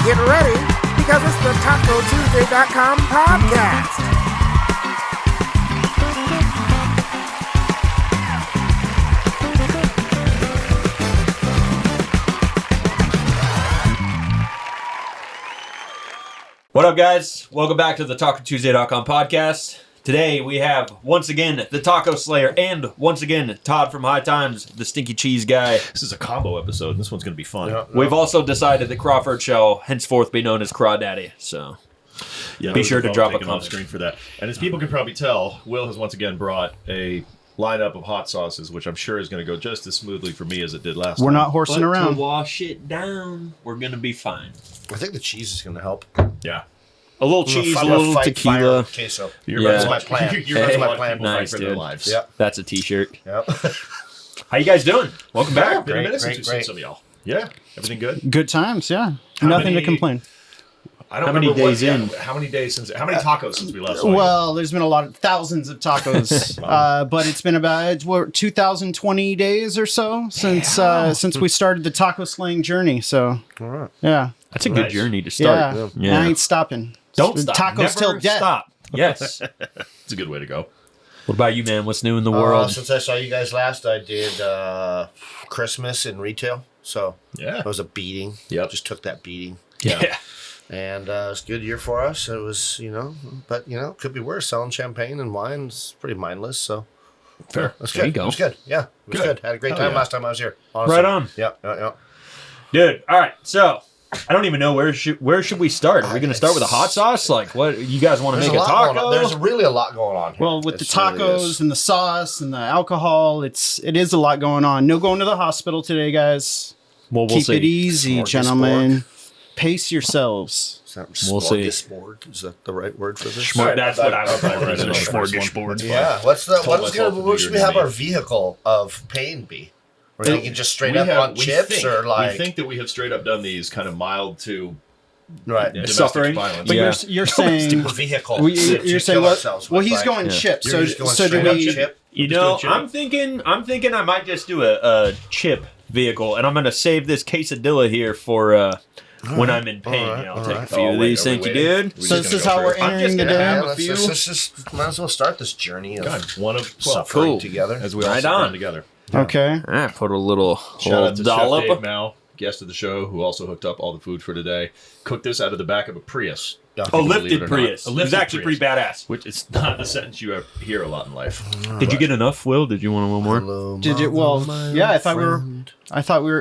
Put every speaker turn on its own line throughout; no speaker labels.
Get ready, because it's the TacoTuesday.com podcast.
What up, guys? Welcome back to the TacoTuesday.com podcast. Today we have, once again, the Taco Slayer and, once again, Todd from High Times, the stinky cheese guy.
This is a combo episode, and this one's going to be fun.
Yeah.
We've also decided that Crawford shall henceforth be known as Crawdaddy, so be sure to drop a comment.
Off screen for that. And as people can probably tell, Will has once again brought a lineup of hot sauces, which I'm sure is going to go just as smoothly for me as it did last time.
We're not horsing
But
around.
to wash it down, we're going to be fine.
I think the cheese is going to help.
Yeah.
A little cheese, a
I'm gonna
little
fight
tequila.
fire queso.
You're
Yeah.
about to
my
watch,
plan.
you're about to
My
watch
plan.
people
Nice,
fight for their
dude.
lives.
Yep.
That's a t-shirt.
Yep.
How you guys doing? Welcome back.
Been a
Great,
minute since
great,
we've seen
great.
some of y'all. Yeah. Everything good?
Good times, yeah.
How
Nothing
many-
to complain.
I don't
How many
remember
days in?
How many tacos since we last saw you?
Well, there's been a lot of thousands of tacos, but it's been about 2020 days or so since we started the taco slaying journey. So,
All right.
yeah,
That's a good
Nice.
journey to start.
yeah, I ain't stopping.
Don't stop.
Tacos
Never
till death.
stop. Yes.
It's a good way to go.
What about you, man? What's new in the world?
Since I saw you guys last, I did Christmas in retail. So
Yeah.
it was a beating.
Yep.
Just took that beating.
Yeah.
And it was a good year for us. It was, but, could be worse. Selling champagne and wine is pretty mindless. So
Fair.
it was
There
good.
you go.
It was good. Yeah. It was
Good.
good. Had a great
Hell
time
yeah.
last time I was here. Honestly.
Right on.
Yeah.
Dude, all right. So, I don't even know where should we start. Are we going to start with a hot sauce? Like, what? You guys want to
There's
make a
lot going
taco?
on. There's really a lot going on here.
Well, with the
It really
tacos
is.
and the sauce and the alcohol, it is a lot going on. No going to the hospital today, guys.
Well, we'll
Keep
see.
it easy,
Smorgasbord.
gentlemen. Pace yourselves.
Is that
We'll see.
smorgasbord? Is that the right word for this?
That's what I would
Probably
prefer.
read it as a smorgasbord.
Yeah. What should we have our vehicle of pain be? Or you can just straight up on chips or like
We think that we have straight up done these kind of mild to
right.
domestic
Suffering.
violence.
But
Yeah.
you're saying
Vehicle.
you're saying what? Well, he's going chip.
You're
So
just going
so do
straight up
we?
chip.
You
Just
know,
do a chip.
I'm thinking I might just do a chip vehicle, and I'm going to save this quesadilla here for when I'm in pain.
All right,
I'll
all
take
right.
a few of these. Thank you, dude.
So this is how we're entering the
gonna
day.
have
Yeah,
a few.
let's just might as well start this journey of
God, one of 12.
suffering
Cool.
together.
As we all
Right
sit down
on.
together.
Okay.
I put a little
Shout out to Chef
dollop.
Dave Mao, guest of the show, who also hooked up all the food for today. Cooked this out of the back of a Prius.
Yeah.
A
Believe it
lifted
or not.
Prius.
A
It was
lifted
actually
Prius.
pretty badass.
Which is not a sentence you hear a lot in life.
Did you get enough, Will? Did you want one more?
Hello,
Did you?
mother,
Well,
my
yeah. I thought
friend.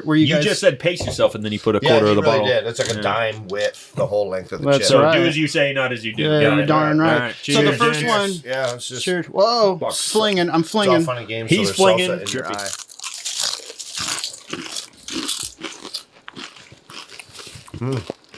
were you
You
guys?
just said pace yourself, and then you put a
Yeah,
quarter
he
of the
really
bottle.
did. It's like a dime width, the whole length of the
That's
chip.
So
right.
do as you say, not as you do.
Yeah,
Got
you're
it.
darn right.
All right.
So the
Cheers,
first
gents.
one.
Yeah, it's just
Sure. Whoa!
Bucks.
Flinging. I'm
it's all
flinging.
fun and games.
He's
so there's
flinging.
salsa in your eye.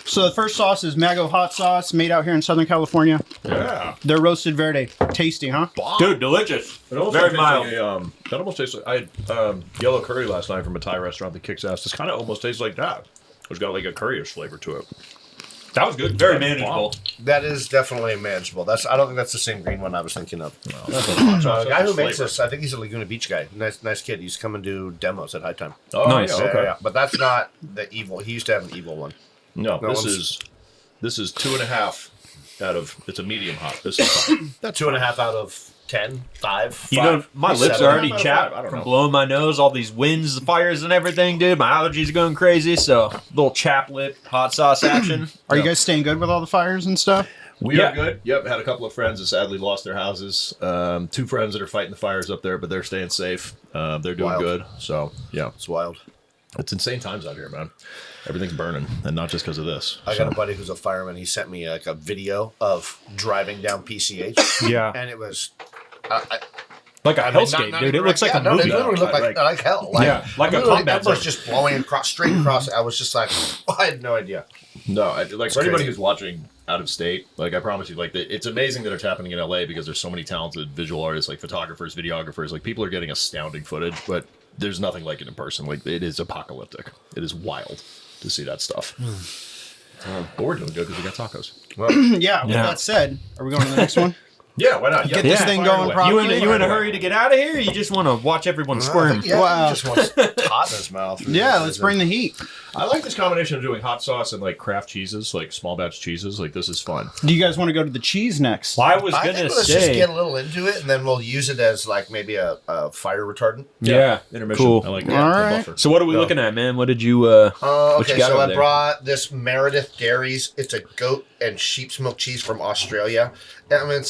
So the first sauce is Mago hot sauce, made out here in Southern California.
Yeah.
They're roasted Verde. Tasty, huh?
Dude, delicious.
It almost
Very
tastes
mild.
like that almost tastes like I had yellow curry last night from a Thai restaurant that kicks ass. This kind of almost tastes like that. It's got like a curryish flavor to it.
That was good. Very manageable.
That is definitely manageable. I don't think that's the same green one I was thinking of.
That's a hot sauce.
The guy who
That's
makes
flavor.
this, I think he's a Laguna Beach guy. Nice kid. He's come and do demos at High Time.
Oh,
Nice.
yeah, okay.
Yeah. But that's not the evil. He used to have an evil one.
No,
No,
this is 2.5 out of. It's a medium hot. This is fine.
That's 2.5 out of 10, 5.
You know, my
He's
lips
7.
are already
Out of
chapped
5, I don't
from
know.
blowing my nose, all these winds, the fires, and everything, dude. My allergies are going crazy, so little chap lip hot sauce action.
Are you guys staying good with all the fires and stuff?
We
Yeah.
are good. Yep, had a couple of friends that sadly lost their houses. 2 friends that are fighting the fires up there, but they're staying safe. They're doing
Wild.
good. So yeah,
It's wild.
it's insane times out here, man. Everything's burning, and not just because of this.
I got a buddy who's a fireman. He sent me like a video of driving down PCH.
Yeah.
And it was...
Like a
I mean,
hellscape,
not
dude.
even
It looks like a
no,
movie.
It literally looked like hell.
Yeah, like a
literally,
combat
that was
zone.
just blowing straight across. I was just like, I had no idea.
No, like for anybody
crazy.
who's watching out of state, like I promise you, like it's amazing that it's happening in LA because there's so many talented visual artists, like photographers, videographers. Like people are getting astounding footage, but there's nothing like it in person. Like it is apocalyptic. It is wild to see that stuff. But we're doing good because we got tacos.
Well,
Yeah, with that said, are we going to the next one?
Yeah, why not?
Get this thing going
You
properly.
in a hurry to get out of here? Or you just want to watch everyone
I
squirm?
think, yeah,
Wow.
he just wants hot in his mouth.
Yeah, let's bring the heat.
I like this combination of doing hot sauce and like craft cheeses, like small batch cheeses. Like this is fun.
Do you guys want to go to the cheese next?
Well, I was
I
gonna
think let's just
say,
get a little into it, and then we'll use it as like maybe a fire retardant.
yeah,
Intermission.
cool.
I like that.
All
The
right.
buffer.
So what are we
Go.
looking at, man? What did you? What you
Okay,
got
so
over
I
there?
brought this Meredith Dairies. It's a goat and sheep's milk cheese from Australia. I mean,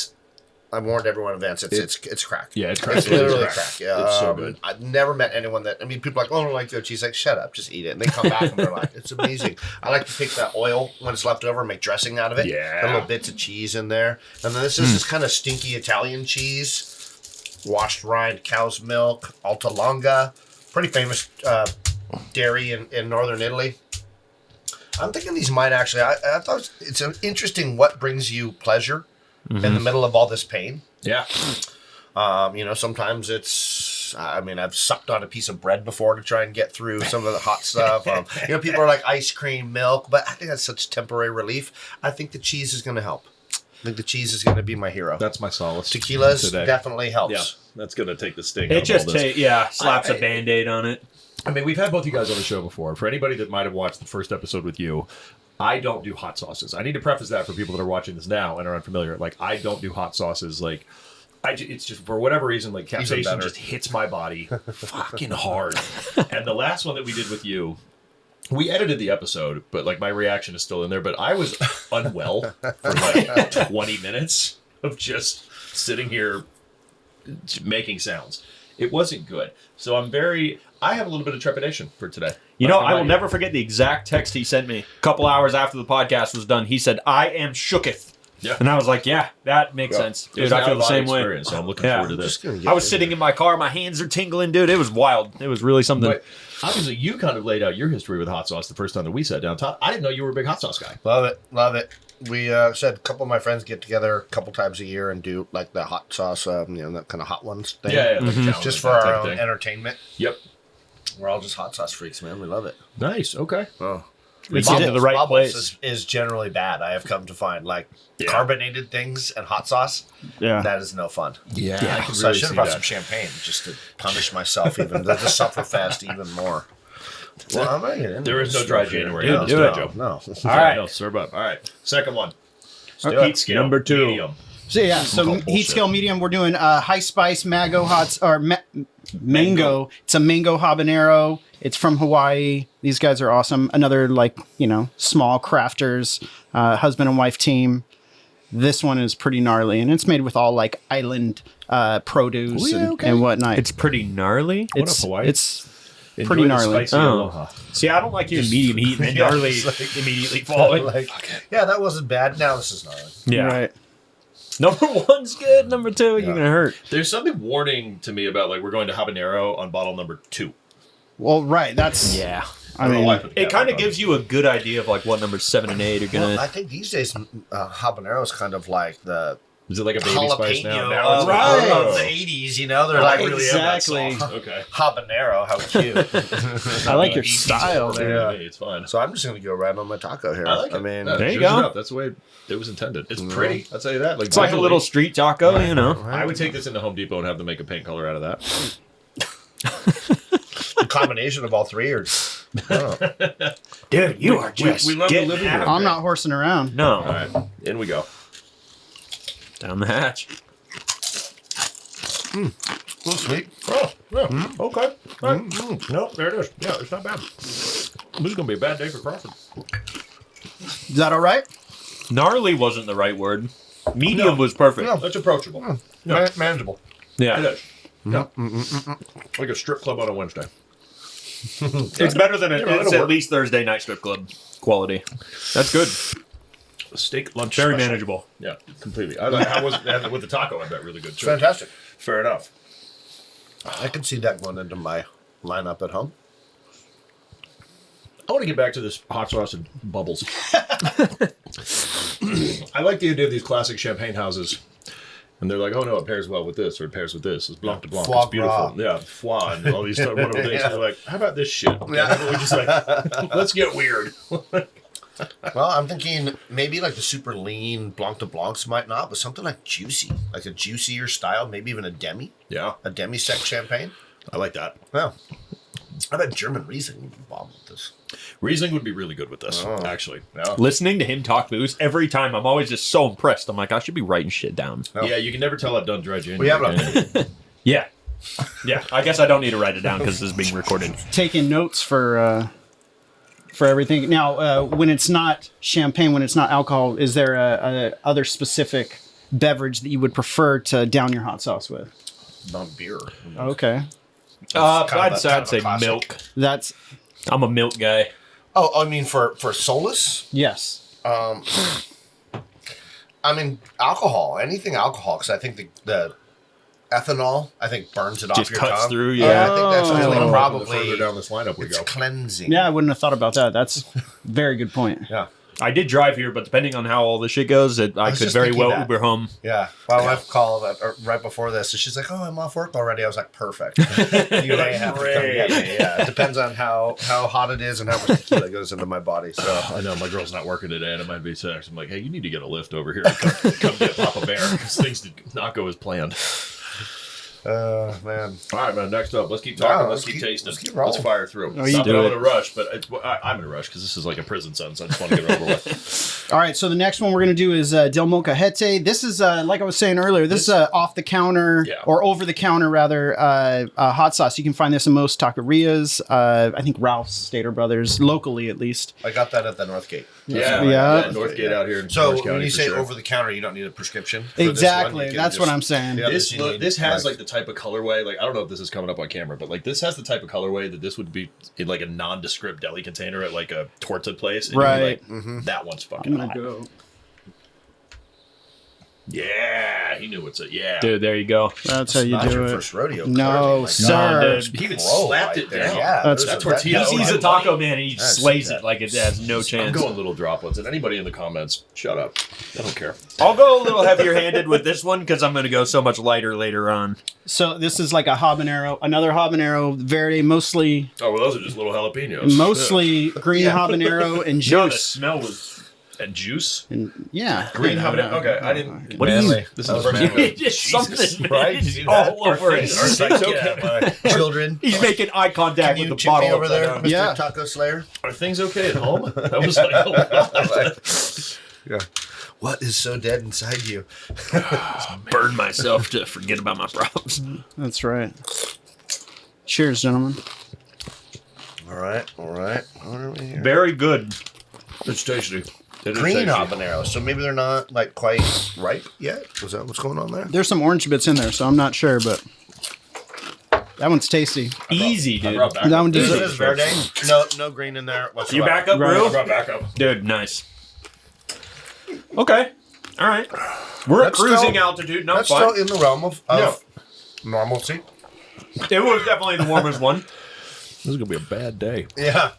I warned everyone in advance. It's crack.
Yeah, it's
It's literally crack. Yeah,
It's so good.
I've never met anyone that. I mean, people are like, oh, I don't like goat cheese. Like, shut up, just eat it. And they come back and they're like, it's amazing. I like to take that oil when it's left over and make dressing out of it.
Yeah.
Put little bits of cheese in there, and then this is this kind of stinky Italian cheese, washed rind cow's milk, Alta Longa, pretty famous dairy in northern Italy. I'm thinking these might actually. I thought it's an interesting what brings you pleasure in the middle of all this pain.
Yeah.
Sometimes it's. I mean, I've sucked on a piece of bread before to try and get through some of the hot stuff. People are like ice cream, milk, but I think that's such temporary relief. I think the cheese is going to help. I think the cheese is going to be my hero.
That's my solace.
Tequilas
today.
definitely helps.
Yeah, that's gonna take the sting.
It
out
just
of all this.
slaps a Band-Aid on it.
I mean, we've had both you guys on the show before. For anybody that might have watched the first episode with you, I don't do hot sauces. I need to preface that for people that are watching this now and are unfamiliar. Like, I don't do hot sauces. Like, it's just for whatever reason, like capsaicin
better.
just hits my body fucking hard. And the last one that we did with you, we edited the episode, but like my reaction is still in there. But I was unwell for like 20 minutes of just sitting here making sounds. It wasn't good. So I have a little bit of trepidation for today.
You know, I will never forget the exact text he sent me a couple hours after the podcast was done. He said, "I am shooketh."
Yeah.
And I was like, yeah, that makes sense. Dude, I feel the same way.
So I'm looking
Yeah.
forward to this.
I was sitting in my car. My hands are tingling, dude. It was wild. It was really something.
But obviously, you kind of laid out your history with hot sauce the first time that we sat down. Todd, I didn't know you were a big hot sauce guy.
Love it. We said a couple of my friends get together a couple times a year and do like the hot sauce, that kind of hot ones thing.
Yeah, like challenges,
Just for
that type
our
of
own
thing.
entertainment.
Yep.
We're all just hot sauce freaks, man. We love it.
Nice. Okay.
Oh.
It's into the right
Bubbles
place.
is generally bad. I have come to find like
Yeah.
carbonated things and hot sauce.
Yeah.
That is no fun.
Yeah. I can
So I
really
should have
see
brought
that.
some champagne just to punish myself even to suffer fast even more. Well, I'm gonna get into
There is no
this
dry
stuff here.
January.
No,
Let's
do
do
it.
it, Joe.
No.
All right.
No, serve up. All right. Second one.
do it.
Heat scale.
Number 2.
Medium.
So yeah,
Called
so heat
bullshit.
scale medium. We're doing high spice Mago hot or mango. It's a mango habanero. It's from Hawaii. These guys are awesome. Another small crafters, husband and wife team. This one is pretty gnarly, and it's made with all like island produce
Oh, yeah, okay.
and whatnot.
It's pretty gnarly.
What up, Hawaii?
It's
Enjoy
pretty
the
gnarly.
spicy
Oh.
aloha.
See, I don't like you in medium heat, and then
Yeah,
gnarly
it's like-
immediately following.
Like, yeah, that wasn't bad. Now this is gnarly.
Yeah.
right.
Number 1's good. Number 2, you're going to hurt.
There's something warning to me about like we're going to habanero on bottle number 2.
Well, right. That's
Yeah.
I
don't know
mean,
why I put the
It
cap
kind of
on.
gives you a good idea of like what number 7 and 8 are going
Well,
to.
I think these days habanero is kind of like the
Is it like a baby spice now?
jalapeno
Now it's
of,
like,
of
oh.
the 80s, you know? They're like really
Exactly.
Okay.
habanero, how cute.
I like your
Easy
style
to
there.
me, It's fine.
So I'm just going to go right on my taco here.
I like it.
I mean,
Yeah,
There you
zhuzh
go.
it up. That's the way it was intended. It's pretty. I'll tell you that.
It's like a little street taco, you know.
I would take this into Home Depot and have them make a paint color out of that.
the combination of all three are... Oh.
Dude, you are
we love the living room.
I'm not horsing around.
No.
All right, in we go.
Down the hatch.
A little sweet.
Oh, yeah. Okay. All right. Nope, there it is. Yeah, it's not bad. This is gonna be a bad day for Crawford.
Is that all right?
Gnarly wasn't the right word. Medium
No.
was perfect.
No.
That's approachable.
Manageable.
Yeah.
It is. Yeah. Like a strip club on a Wednesday.
It's better than
Yeah,
it's
it'll
at
work.
least Thursday night strip club quality. That's good.
Steak lunch.
Very
special.
manageable.
Yeah, completely. I wasn't with the taco. I bet really good too.
Fantastic.
Fair enough.
I can see that going into my lineup at home.
I want to get back to this hot sauce and bubbles. I like the idea of these classic champagne houses. And they're like, oh no, it pairs well with this, or it pairs with this. It's blanc de blanc.
Foie
It's beautiful.
gras.
Yeah, foie and all these wonderful things.
Yeah.
And they're like, how about this shit? Yeah. How about we just like, let's get weird.
Well, I'm thinking maybe like the super lean Blanc de Blancs might not, but something like juicy, like a juicier style, maybe even a demi
Yeah,
sec champagne.
I like that.
Yeah. I bet German Riesling would be bomb with this.
Riesling would be really good with this, actually. Yeah.
Listening to him talk booze every time, I'm always just so impressed. I'm like, I should be writing shit down.
Yeah, you can never tell I've done dry January.
We have it on
Yeah. Yeah. I guess I don't need to write it down because this is being recorded.
Taking notes for everything. Now, when it's not champagne, when it's not alcohol, is there a other specific beverage that you would prefer to down your hot sauce with?
non-beer.
Okay.
I'd say
classic.
milk.
That's
I'm a milk guy.
Oh, I mean for Solus?
yes.
I mean alcohol, anything alcohol, because I think the ethanol, I think burns it off
Just
your
cuts
tongue.
through,
I think that's
Oh.
really
The
probably
further down this lineup we
it's
go.
cleansing.
Yeah, I wouldn't have thought about that. That's a very good point.
Yeah.
I did drive here, but depending on how all this shit goes, I
was
could
just
very
thinking
well
that.
Uber home.
Yeah. My wife called right before this, and she's like, "Oh, I'm off work already." I was like, "Perfect. You may have to come get me." Yeah. It depends on how hot it is and how much tequila goes into my body. So
I know my girl's not working today, and it might be sex. I'm like, hey, you need to get a lift over here. Come get Papa Bear because things did not go as planned.
man.
All right, man. Next up, let's keep talking.
No,
let's keep tasting.
let's keep rolling.
Let's fire through.
Oh, you
Not
do
that I'm
it.
in a rush, but I'm in a rush because this is like a prison sentence. I just want to get it over with.
All right, so the next one we're going to do is Del Molcajete. This is, like I was saying earlier, this is off-the-counter,
Yeah.
or over-the-counter, rather, hot sauce. You can find this in most taquerias. I think Ralph's, Stater Brothers, locally at least.
I got that at the Northgate.
Yeah,
Yeah.
Northgate out here in
So
Orange
when
County
you
for
say
sure.
over the counter, you don't need a prescription. For this one.
Exactly,
You can
that's what
just-
I'm saying.
Yeah,
This
you need,
this has like the type of colorway. Like I don't know if this is coming up on camera, but like this has the type of colorway that this would be in like a nondescript deli container at like a torta place. And you'd be
Right.
like, that one's fucking
I'm going
hot.
to go.
Yeah, he knew what's it. Yeah,
Dude, there you go.
That's how you
not
do
your
it.
first rodeo.
No,
clearly. Like,
sir.
No, dude.
he even
Bro,
slapped
right
it
there.
down.
Yeah,
That's-
That tortilla.
He sees a taco man and he
That's
slays
that.
it like it has no
I'm
chance.
going little droplets, and anybody in the comments, shut up. I don't care.
I'll go a little heavier handed with this one because I'm going to go so much lighter later on.
So this is like a habanero, another habanero, Verde, mostly
Oh well, those are just little jalapenos.
green habanero and
No, the
juice.
smell was.
And juice.
And, yeah.
Green habanero. Okay, I didn't.
What do you?
This
That
is
was
manly.
manly.
Just
Jesus,
something,
right?
man.
You
It's
see
all
that?
over it.
It's like, okay.
Children.
He's making eye contact
Can you
with the
chip me
bottle
over there,
upside
Mr.
Yeah.
Taco Slayer?
Are things okay at home? That was like a lot.
Yeah. What is so dead inside you?
down. Burn myself to forget about my problems.
That's right. Cheers, gentlemen.
All right. What are we here?
Very good.
It's tasty. It is
Green
tasty.
habanero. So maybe they're not like quite ripe yet. Is that what's going on there?
There's some orange bits in there, so I'm not sure, but that one's tasty.
Easy,
I
dude.
brought backup.
That one
This
does
is Verde. No green in there whatsoever.
You back up,
Right.
I
bro?
brought backup.
Dude, nice. Okay. All right. We're at
That's
cruising
still-
altitude. No,
That's
fine.
still in the realm of normalcy.
It was definitely the warmest one.
This is gonna be a bad day.
Yeah.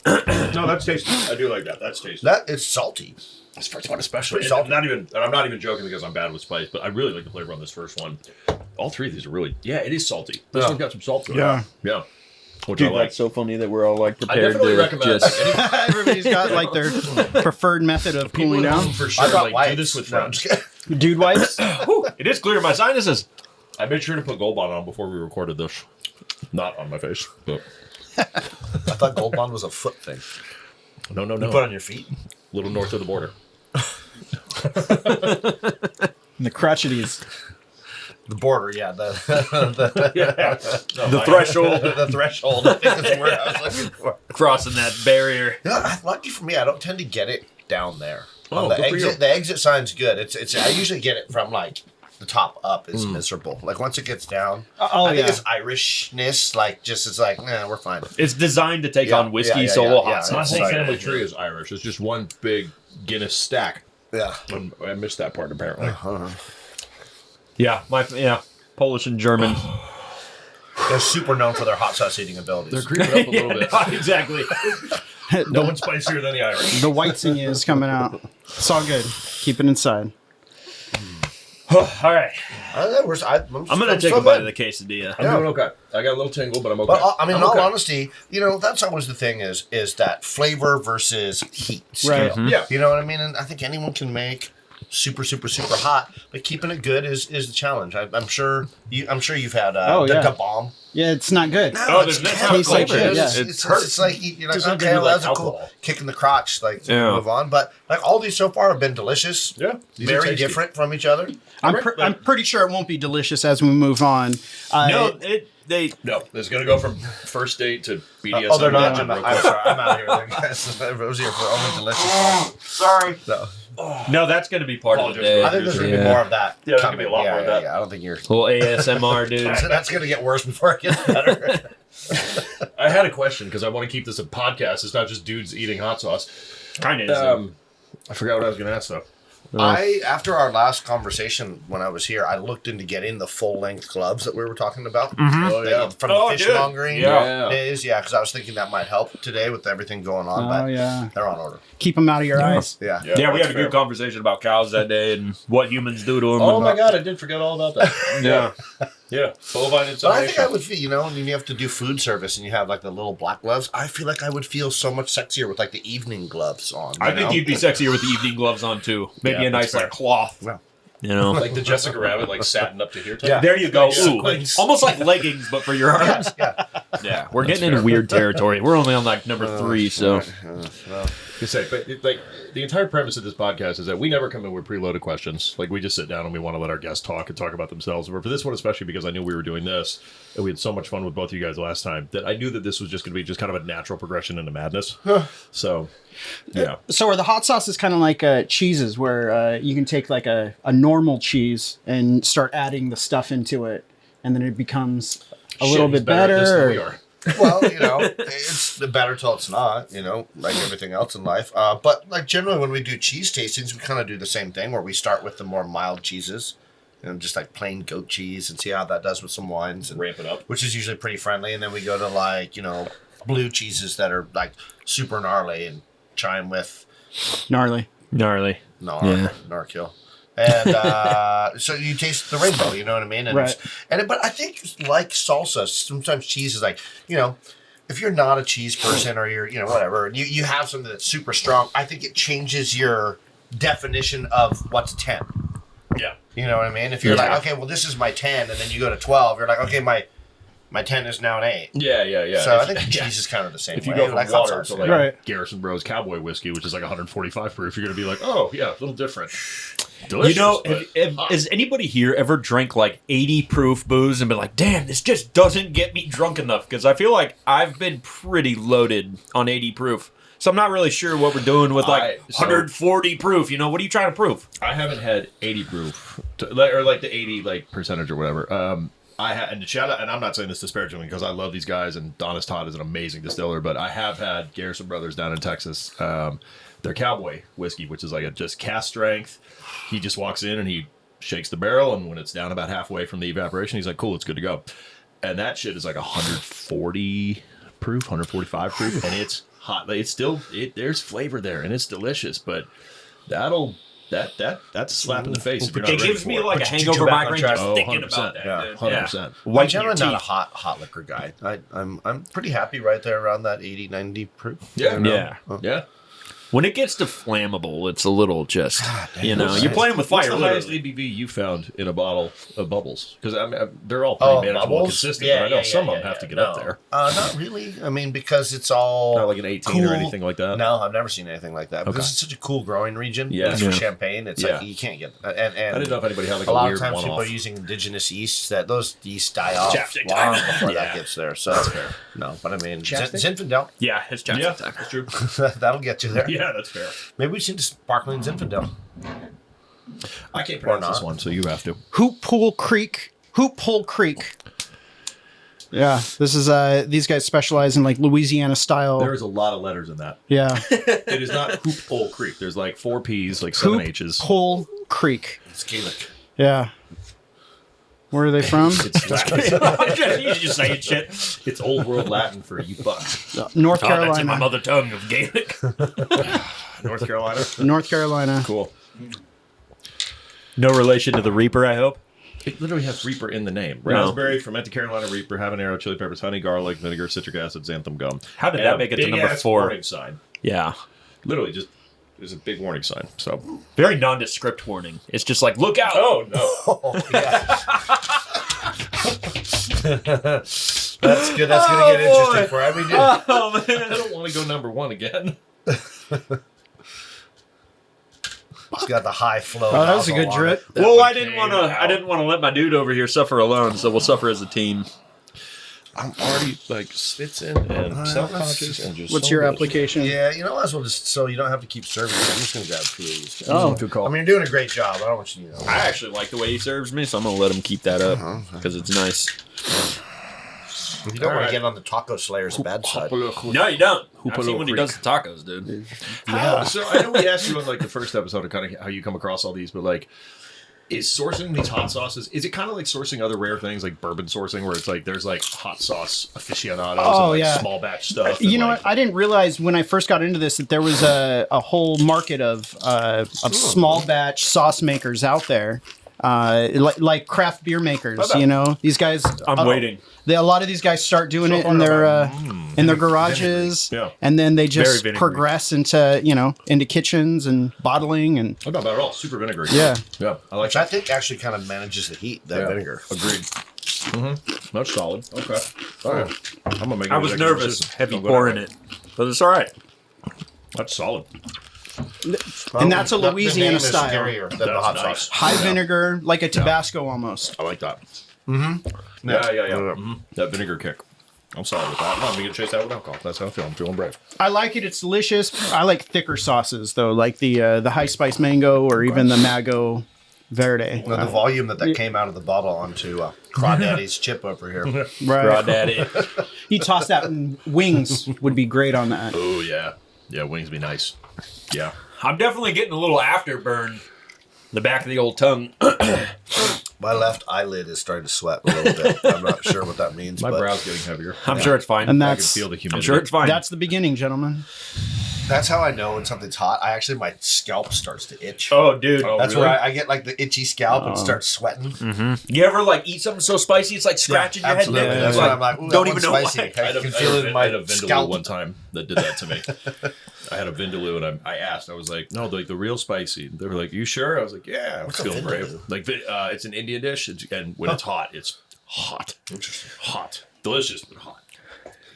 No, that's tasty. I do like that. That's tasty.
That it's salty.
This first one especially.
Pretty
And
salty.
I'm not even joking because I'm bad with spice, but I really like the flavor on this first one. All three of these are really. Yeah, it is salty. This
Yeah.
one's got some salt to it.
Yeah.
Yeah. Which
Dude,
I like.
that's so funny that we're all like
I
prepared
definitely
to
recommend.
just.
Everybody's got like their preferred method of
People
cooling
at home
down.
for
I
sure.
got
Like,
wipes.
do this with
No, I'm
friends.
just kidding.
Dude wipes.
Whew, it is clear my sinuses.
I made sure to put Gold Bond on before we recorded this. Not on my face. But
I thought Gold Bond was a foot thing.
no.
You put on your feet.
A little north of the border.
The crotcheties.
The border, yeah. The
The threshold,
the threshold. I think is the word I was looking for.
crossing that barrier.
Yeah, lucky for me, I don't tend to get it down there.
Oh,
the
good for you.
exit sign's good. It's I usually get it from like the top up is miserable. Like once it gets down,
Oh,
I think
yeah.
it's Irishness. Like just it's like, nah, we're fine.
It's designed to take
Yeah,
on whiskey
yeah,
solo
yeah,
hot
yeah.
My
sauce.
whole
Sorry.
family tree is Irish. It's just one big Guinness stack.
Yeah.
I missed that part apparently.
Yeah, Polish and German.
They're super known for their hot sauce eating abilities.
They're creeping up a little bit.
Exactly.
No one's spicier than the Irish.
The whitesing is coming out. It's all good. Keep it inside.
All right,
I'm
I'm gonna take a bite of the quesadilla.
I'm doing okay. I got a little tingle, but I'm okay.
But I mean,
I'm
in all
okay.
honesty, that's always the thing is that flavor versus heat.
Right.
Scale.
Yeah.
You know what I mean? And I think anyone can make super hot, but keeping it good is the challenge. I'm sure you've had
Oh,
the
yeah.
Da-Bomb.
Yeah, it's not good.
No,
Oh,
it's
there's
chemical,
tastes like
man.
shit, yeah.
It's like you're like,
Just like
okay,
they do,
well,
like,
that's a cool
alcohol.
kick in the crotch, like
Yeah.
move on. But like all these so far have been delicious.
Yeah, these are
Very
tasty.
different from each other.
I'm pretty sure it won't be delicious as we move on.
No,
No, it's gonna go from first date to BDSM.
Oh, they're not.
dungeon real
I'm
quick.
sorry. I'm out of here. Guys. I was here for only delicious.
sorry.
No.
No, that's going to be part of the day.
I think there's going to be more of that.
Yeah, there's gonna be a lot
yeah,
more of
yeah,
that.
Yeah, I don't think you're.
Little ASMR, dude.
That's going to get worse before it gets better.
I had a question because I want to keep this a podcast. It's not just dudes eating hot sauce.
Kind of is.
I forgot what I was going to ask though.
After our last conversation when I was here, I looked into getting the full length gloves that we were talking about.
Oh yeah.
From
Oh,
the
dude.
fishmongering
Yeah.
days. Yeah, because I was thinking that might help today with everything going on.
Oh,
but
yeah.
they're on order.
Keep them out of your eyes.
Yeah.
Yeah, we had a
that's
good
fair.
conversation about cows that day and what humans do to them.
Oh
and
my god, I did forget all about that.
Yeah.
Yeah, bovine
But I think I
insemination.
would feel, when you have to do food service and you have like the little black gloves, I feel like I would feel so much sexier with like the evening gloves on.
I think you'd be sexier with the evening gloves on too. Maybe
Yeah,
a nice
that's fair.
like cloth.
Yeah.
You know.
Like the Jessica Rabbit, like satin up to here. Type.
Yeah.
There you go.
Yeah.
Ooh, almost like leggings, but for your arms.
Yeah.
Yeah, we're getting into weird territory. We're only on like number 3, so
You say, but like the entire premise of this podcast is that we never come in with preloaded questions. Like we just sit down and we want to let our guests talk and talk about themselves. But for this one, especially because I knew we were doing this and we had so much fun with both of you guys last time, that I knew that this was just going to be just kind of a natural progression into madness. So, yeah.
So are the hot sauces kind of like cheeses where you can take like a normal cheese and start adding the stuff into it and then it becomes a little
Shit, he's
bit
better at this than
better?
we are.
Well, it's better till it's not, like everything else in life. But like generally when we do cheese tastings, we kind of do the same thing where we start with the more mild cheeses, just like plain goat cheese and see how that does with some wines and
Ramp it up.
which is usually pretty friendly. And then we go to like, blue cheeses that are like super gnarly and chime with
Gnarly.
gnarly. Yeah.
Narkill. And so you taste the rainbow, you know what I mean? And
Right.
But I think like salsa, sometimes cheese is like, if you're not a cheese person or you're, whatever, and you have something that's super strong, I think it changes your definition of what's 10.
Yeah.
You know what I mean? If you're
Yeah.
like, okay, well, this is my 10, and then you go to 12, you're like, okay, my 10 is now an 8.
Yeah.
So I
If-
think the cheese is kind of the same
If you
way.
go from
like hot
water
sauce,
to like
Right.
Garrison Bros Cowboy whiskey, which is like 145 proof, you're gonna be like, oh yeah, a little different. Delicious. but hot.
Has anybody here ever drank like 80 proof booze and been like, damn, this just doesn't get me drunk enough? Because I feel like I've been pretty loaded on 80 proof. So I'm not really sure what we're doing with like 140 proof. What are you trying to prove?
I haven't had 80 proof or like the 80 like percentage or whatever. And shout out, and I'm not saying this disparagingly because I love these guys and Honest Todd is an amazing distiller, but I have had Garrison Brothers down in Texas, their Cowboy whiskey, which is like a just cast strength. He just walks in and he shakes the barrel, and when it's down about halfway from the evaporation, he's like, cool, it's good to go. And that shit is like 140 proof, 145 proof, and it's hot. Like, there's flavor there and it's delicious, but that's a slap in the face if you're not
It
ready
gives
for
me
it.
like a
But you
hangover
back on
migraine
track.
just thinking
100%.
about that.
Yeah,
dude.
100%.
I'm
White
generally not a
teeth.
hot liquor guy. I'm pretty happy right there around that 80, 90 proof.
Yeah.
Yeah.
Yeah.
When it gets to flammable, it's a little just, you're
What's
playing with
What's
fire.
the highest
literally.
ABV you found in a bottle of bubbles? Because they're all
Oh,
pretty manageable and
bubbles?
consistent,
Yeah,
but I know
yeah,
some
yeah,
of them have
yeah,
to get
no.
up there.
Not really. I mean, because it's all
Not like an 18 or
cool.
anything like that.
No, I've never seen anything like that. Because
Okay.
it's such a cool growing region.
Yeah.
It's for
Yeah.
champagne. It's
Yeah.
like you can't get and
I didn't know if anybody had like
a
a
lot
weird
of times
one-off.
people are using indigenous yeasts that those yeasts die off
Chapstick
long
time.
before
Yeah.
that gets there. So
That's fair.
no, but I mean
Chapstick?
Zinfandel.
Yeah, it's just
Yeah,
time.
that's true.
That'll get you there.
Yeah, that's fair.
Maybe we should just sparkling Zinfandel.
I can't pronounce this
not.
one, so you have to.
Hoop Hole Creek. Yeah, this is these guys specialize in like Louisiana style.
There is a lot of letters in that.
Yeah,
It is not Hoop Hole Creek. There's like 4 P's, like 7
Hoop
H's.
Hole Creek.
It's Gaelic.
Yeah. Where are they from?
It's Latin.
He's just saying shit.
It's old world Latin for you bucks.
North
Oh, that's in my
Carolina.
mother tongue of Gaelic.
North Carolina.
North Carolina.
Cool.
No relation to the Reaper, I hope.
It literally has Reaper in the name.
No.
Raspberry, fermented Carolina Reaper, habanero, chili peppers, honey, garlic, vinegar, citric acid, xanthan gum.
How did
And
that
a
make it to
big
number
ass
4?
warning sign.
Yeah.
Literally just is a big warning sign. So
Very nondescript warning. It's just like, look out.
oh no.
Oh, yeah. That's good. That's gonna get interesting for every day.
Oh, man.
I don't want to go number 1 again.
It's got the high flow.
Oh, that was a good
nozzle on
drip.
it.
Well,
one
I didn't
came
want to. I
out.
didn't want to let my dude over here suffer alone. So we'll suffer as a team.
I'm already like spits in and self-conscious and just.
What's
so
your
good.
application?
Yeah, you know, might as well just so you don't have to keep serving. I'm just gonna grab 2 of these.
Oh,
Good call.
I mean, you're doing a great job. I don't want you to know.
I actually like the way he serves me, so I'm gonna let him keep that up because it's nice.
You don't want
Alright.
to get on the Taco Slayer's bad side.
No, you don't. I've seen when he does the tacos, dude.
Yeah. So I know we asked you on like the first episode of kind of how you come across all these, but like, is sourcing these hot sauces? Is it kind of like sourcing other rare things like bourbon sourcing, where it's like there's like hot sauce aficionados and
Oh,
like
yeah.
small batch stuff?
You
and,
know
like,
what? I didn't realize when I first got into this that there was a whole market of small batch sauce makers out there, like craft beer makers. You know, these guys.
I'm waiting.
A lot of these guys start doing it
far
in their
I'm
in their garages,
Yeah.
and then they just
vinegary.
progress into into kitchens and bottling and
Oh, not bad at all. Super vinegary.
Yeah.
Yeah. I like
Which I think actually kind of manages the heat, that
Yeah.
vinegar.
Agreed. That's solid. Okay. All right. I'm gonna make.
I
an
was
executive
nervous,
decision.
heavy
Don't go
pouring
down.
it, but it's all right.
That's solid.
and that's a
The
Louisiana
name is
style.
scarier than the
That's
hot
nice.
sauce.
High vinegar, like a Tabasco almost.
I like that. Mm-hmm. Yeah. Mhm. That vinegar kick. I'm solid with that. I'm gonna chase that with alcohol. That's how I feel. I'm feeling brave.
I like it. It's delicious. I like thicker sauces though, like the high spice mango or even the Mago Verde.
Well, the volume that came out of the bottle onto Crawdaddy's chip over here.
Right.
Daddy.
You toss that in wings would be great on that.
Oh yeah. Yeah. Wings be nice. Yeah.
I'm definitely getting a little afterburn. The back of the old tongue.
My left eyelid is starting to sweat a little bit. I'm not sure what that means.
My
but
brow's getting heavier.
I'm sure it's fine.
And
I can
that's
feel the humidity.
I'm sure it's fine.
that's the beginning, gentlemen.
That's how I know when something's hot. My scalp starts to itch.
Oh, dude.
Oh,
That's
really?
where I get like the itchy scalp and start sweating.
You ever like eat something so spicy it's like scratching your head?
Absolutely. That's
Like,
why I'm like, ooh,
don't
that
even
one's
know
spicy.
why.
I can
I
feel it in my
had a Vindaloo
scalp.
one time that did that to me. I had a Vindaloo and I asked. I was like, no, like the real spicy. They were like, you sure? I was like, yeah, I'm
What's a
feeling brave.
Vindaloo?
Like it's an Indian dish, and when it's hot, it's hot. Hot, delicious, but hot.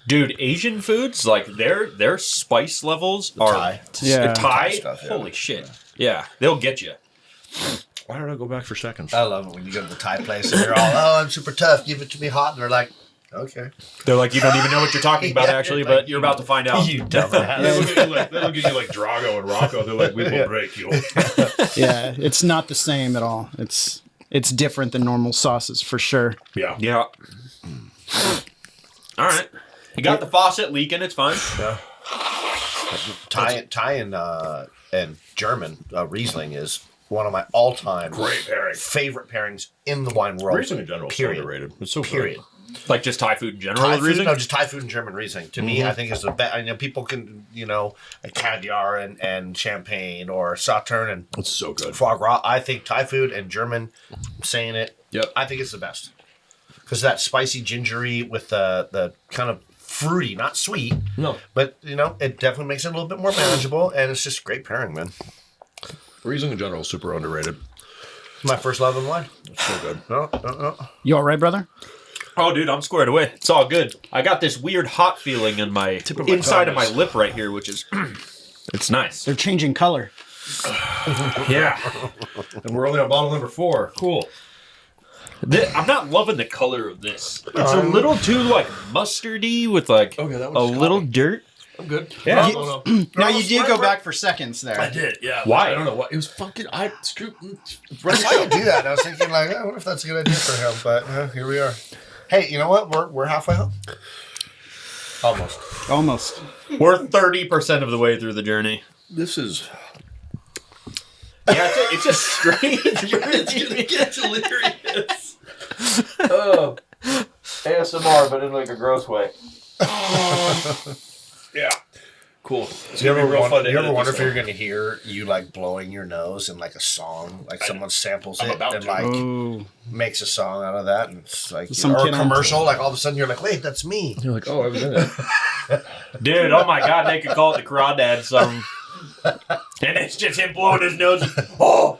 Dude, Asian foods, like their spice levels are
Thai.
Yeah.
Thai.
stuff, yeah.
Holy shit. Yeah, they'll get you.
Why don't I go back for seconds?
I love it when you go to the Thai place and they're all, oh, I'm super tough. Give it to me hot. And they're like, okay.
They're like, you don't even know what you're talking about,
Yeah,
actually,
like,
but you're about to find out.
You dumbass.
They look at you like Drago and Rocco. They're like, we will break you.
Yeah, it's not the same at all. It's different than normal sauces for sure.
Yeah.
Yeah. All right. You got the faucet leaking. It's fine.
Thai and German Riesling is one of my all-time
Great pairing.
favorite pairings in the wine world.
Riesling in general is so
Period.
underrated. It's so good.
Period.
Like just Thai food in general.
Thai
with
food,
reason?
no, just Thai food and German Riesling. To me, I think is the best. I know people can, like caviar and champagne or Sauterne and
It's so good.
foie gras. I think Thai food and German, I'm saying it.
Yep.
I think it's the best because that spicy gingery with the kind of fruity, not sweet.
No.
But it definitely makes it a little bit more manageable, and it's just great pairing, man.
Riesling in general is super underrated.
It's my first love in wine.
It's so good.
No.
You all right, brother?
Oh, dude, I'm squared away. It's all good. I got this weird hot feeling in my inside of my lip right here, which is it's nice.
They're changing color.
Yeah.
And we're only on bottle number 4. Cool.
I'm not loving the color of this. It's a little too like mustardy with like
Okay, that
a
one's
little dirt.
I'm good.
Yeah.
No.
Now you did go back for seconds there.
I did, yeah.
Why?
I don't know why. It was fucking. I screwed.
Why you do that? I was thinking, like, I wonder if that's a good idea for him, but here we are. Hey, you know what? We're halfway home.
Almost.
We're 30% of the way through the journey.
This is.
Yeah, it's a strange.
It's gonna get delirious.
ASMR, but in like a gross way.
Yeah. Cool. It's
You
gonna
ever
be real fun
wonder,
to
you ever
edit
wonder
this
if you're
one.
going to hear you like blowing your nose in like a song, like someone samples
I'm
it
about
and
to.
like
Oh,
makes a song out of that, and it's like
Some
or
kid
a
on-
commercial. Like all of a sudden you're like, wait, that's me.
You're like, oh, I was in it.
Dude, oh my god, they could call it the Crawdad song. And it's just him blowing his nose. Oh!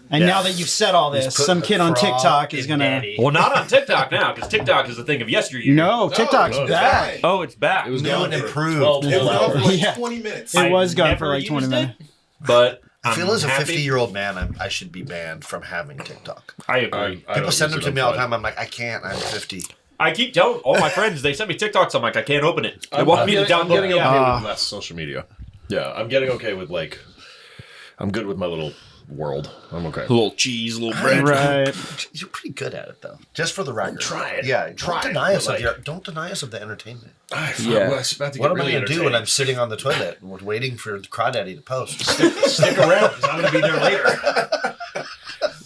And now that you've said all this,
put
some
the
kid on
frog
TikTok is
in
gonna.
daddy.
Well, not on TikTok now, because TikTok is a thing of yesteryear.
No, TikTok's
no, it's
back.
Oh, it's back.
It was
New
gone
and
for
improved.
12
It was
whole
gone for
hours.
like
Yeah.
20 minutes.
It was gone
never
for like 20
used it,
minutes.
But
I feel as a
happy.
50-year-old man, I should be banned from having TikTok.
I agree.
I
People
don't
send them
use
to
it,
me all
I'm
the
fine.
time. I'm like, I can't. I'm 50.
I keep telling all my friends, they send me TikToks, I'm like, I can't open it. They want me to
I'm
download
getting
it.
okay
Yeah.
with less social media. Yeah, I'm getting okay with like, I'm good with my little world. I'm okay.
Little cheese, little bread.
Right.
You're pretty good at it, though. Just for the record.
trying.
Yeah,
Trying,
don't deny us
but,
don't deny us of the entertainment.
Yeah.
I was about to
What
get
am I
really
going to do when
entertained.
I'm sitting on the toilet and waiting for Crawdaddy to post?
Stick around, because I'm going to be there later.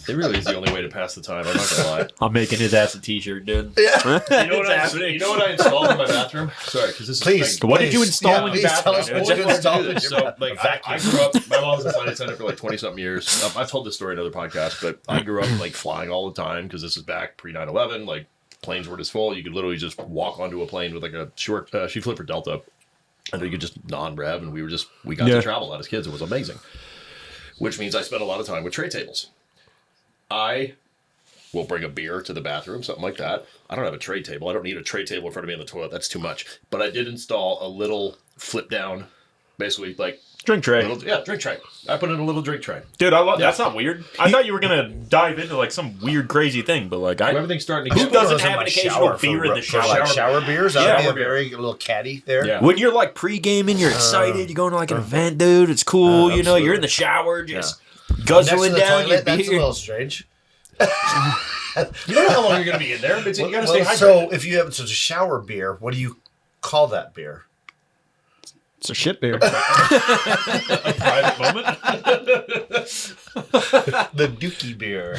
It really is the only way to pass the time. I'm not gonna lie.
I'm making his ass a t-shirt, dude.
Yeah.
You know what I installed in my bathroom? Sorry, because this is
Please.
What did you
please.
install in your
Please
bathroom?
tell us
I
what
just
you
wanted to
installed
do
in
this.
your
So, like, I grew up. My mom was a flight attendant for like 20-something years. I've told this story in other podcasts, but I grew up like flying all the time because this is back pre 9/11. Like planes were this full, you could literally just walk onto a plane with like a short. She flew for Delta, and you could just non-rev, and we got to travel a lot as kids. It was amazing. Which means I spent a lot of time with tray tables. I will bring a beer to the bathroom, something like that. I don't have a tray table. I don't need a tray table in front of me on the toilet. That's too much. But I did install a little flip down, basically like
Drink tray.
drink tray. I put in a little drink tray.
Dude, I love that's not weird. I thought you were gonna dive into like some weird crazy thing, but like
Everything's starting to
Who
get
doesn't
Those in
have
my
an occasional
shower
beer in the
for
shower?
like shower beers.
Yeah.
I'd be
Shower
a very little caddy there.
Yeah.
when you're like pre-gaming, you're excited, you're going to like an event, dude. It's cool, you know. You're in the shower, just
Next to
guzzling
the
down your
toilet, that's a
beer.
little strange.
You don't know how long you're going to be in there, but you got to stay hydrated.
So if you have such a shower beer, what do you call that beer?
It's a shit beer.
Private moment.
The Dookie beer.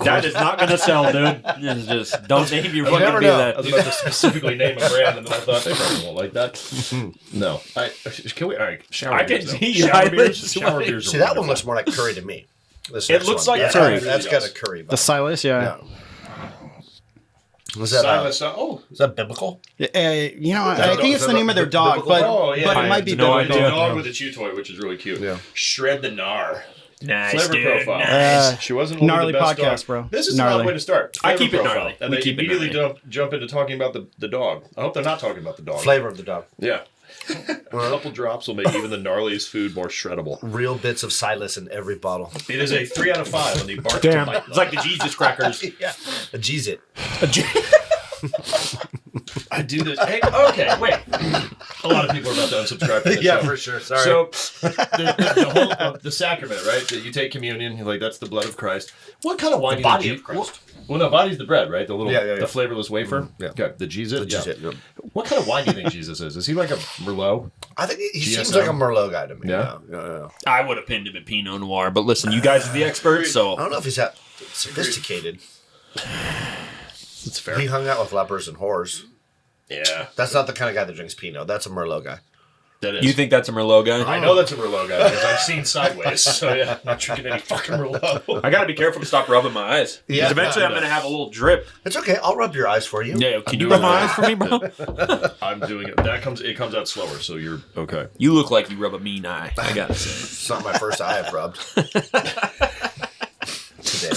That is not gonna sell, dude. It's just don't name your fucking
never
beer
know.
I
that.
was about to specifically name a brand, and then I thought they probably won't like that. No. Can we? All right. Shower
I can
beers, though.
see your
shower beers.
eyelids
Shower
sweating.
beers.
See, that one looks more like curry to me. This
It
next
looks
one.
like
Yeah,
curry.
That's got a curry vibe.
The Silas, yeah.
Yeah. Was that,
Silas.
is that biblical?
You know, I
that-
think
is
it's
that
the name
a
of their
biblical
dog, but,
dog? Oh, yeah.
but
I
it might
have
be
no
biblical.
idea.
Dog with a chew toy, which is really cute.
Yeah.
Shred the gnar.
Nice,
Flavor
dude.
profile.
Nice.
She wasn't only
Gnarly
the best
podcast,
dog.
bro.
This is
Gnarly.
a good way to start.
I
Flavor
keep it
profile.
gnarly.
And
We
they
keep it
immediately
gnarly.
jump into talking about the dog. I hope they're not talking about the dog.
Flavor of the dog.
Yeah. A couple drops will make even the gnarliest food more shreddable.
Real bits of Silas in every bottle.
It is a 3 out of 5 on the bark
Damn,
to bite.
it's like the Jesus crackers.
Yeah. A G's it.
I do this. Hey, okay, wait. A lot of people are about to unsubscribe from this
Yeah,
show.
for sure. Sorry.
So, the whole the sacrament, right? That you take communion, you're like, that's the blood of Christ. What kind of wine do you
body
think
of Christ.
Well, no, body's the bread, right? The little,
Yeah.
the flavorless wafer.
Yeah.
Okay, the Jesus.
The G's it. Yeah.
What kind of wine do you think Jesus is? Is he like a Merlot?
I think he
GSM?
seems like a Merlot guy to me.
Yeah?
Yeah.
I would have pinned him at Pinot Noir, but listen, you guys are the experts,
I
so
don't know if he's that sophisticated.
It's fair.
He hung out with lepers and whores.
Yeah,
That's not the kind of guy that drinks Pinot. That's a Merlot guy.
that is.
you think that's a Merlot guy?
I know that's a Merlot guy because I've seen Sideways. So yeah, I'm not drinking any fucking Merlot.
I gotta be careful to stop rubbing my eyes.
Yeah.
Because eventually I'm gonna have a little drip.
It's okay. I'll rub your eyes for you.
Yeah, can you
doing
rub my
that.
eyes for me, bro?
I'm doing it. It comes out slower, so you're okay.
You look like you rub a mean eye. I gotta say.
It's not my first eye I've rubbed. Today.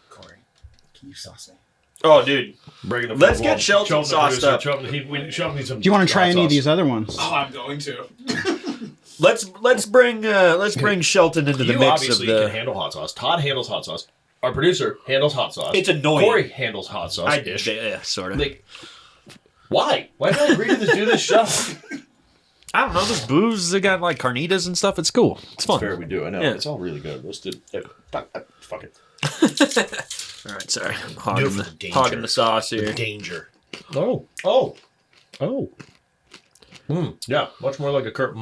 Corey, can you sauce me?
Oh, dude.
Breaking the
Let's
fourth
get
wall.
Shelton
the
sauced
producer.
up.
Shelton needs some.
Do you want to try
hot
any of
sauce.
these other ones?
Oh, I'm going to.
Let's bring Shelton into the
You
mix of
obviously can
the.
handle hot sauce. Todd handles hot sauce. Our producer handles hot sauce.
It's annoying.
Corey handles hot sauce.
Yeah, sort of.
Like, why? Why did I agree to do this show?
I don't know. There's booze. They got like carnitas and stuff. It's cool. It's fun.
Fair, we do. I know.
Yeah.
It's all really good. Roasted. Fuck it.
All right, sorry. I'm
Do it
hogging
for
the,
the danger.
hogging the sauce here.
Danger.
Oh. Yeah, much more like a curry.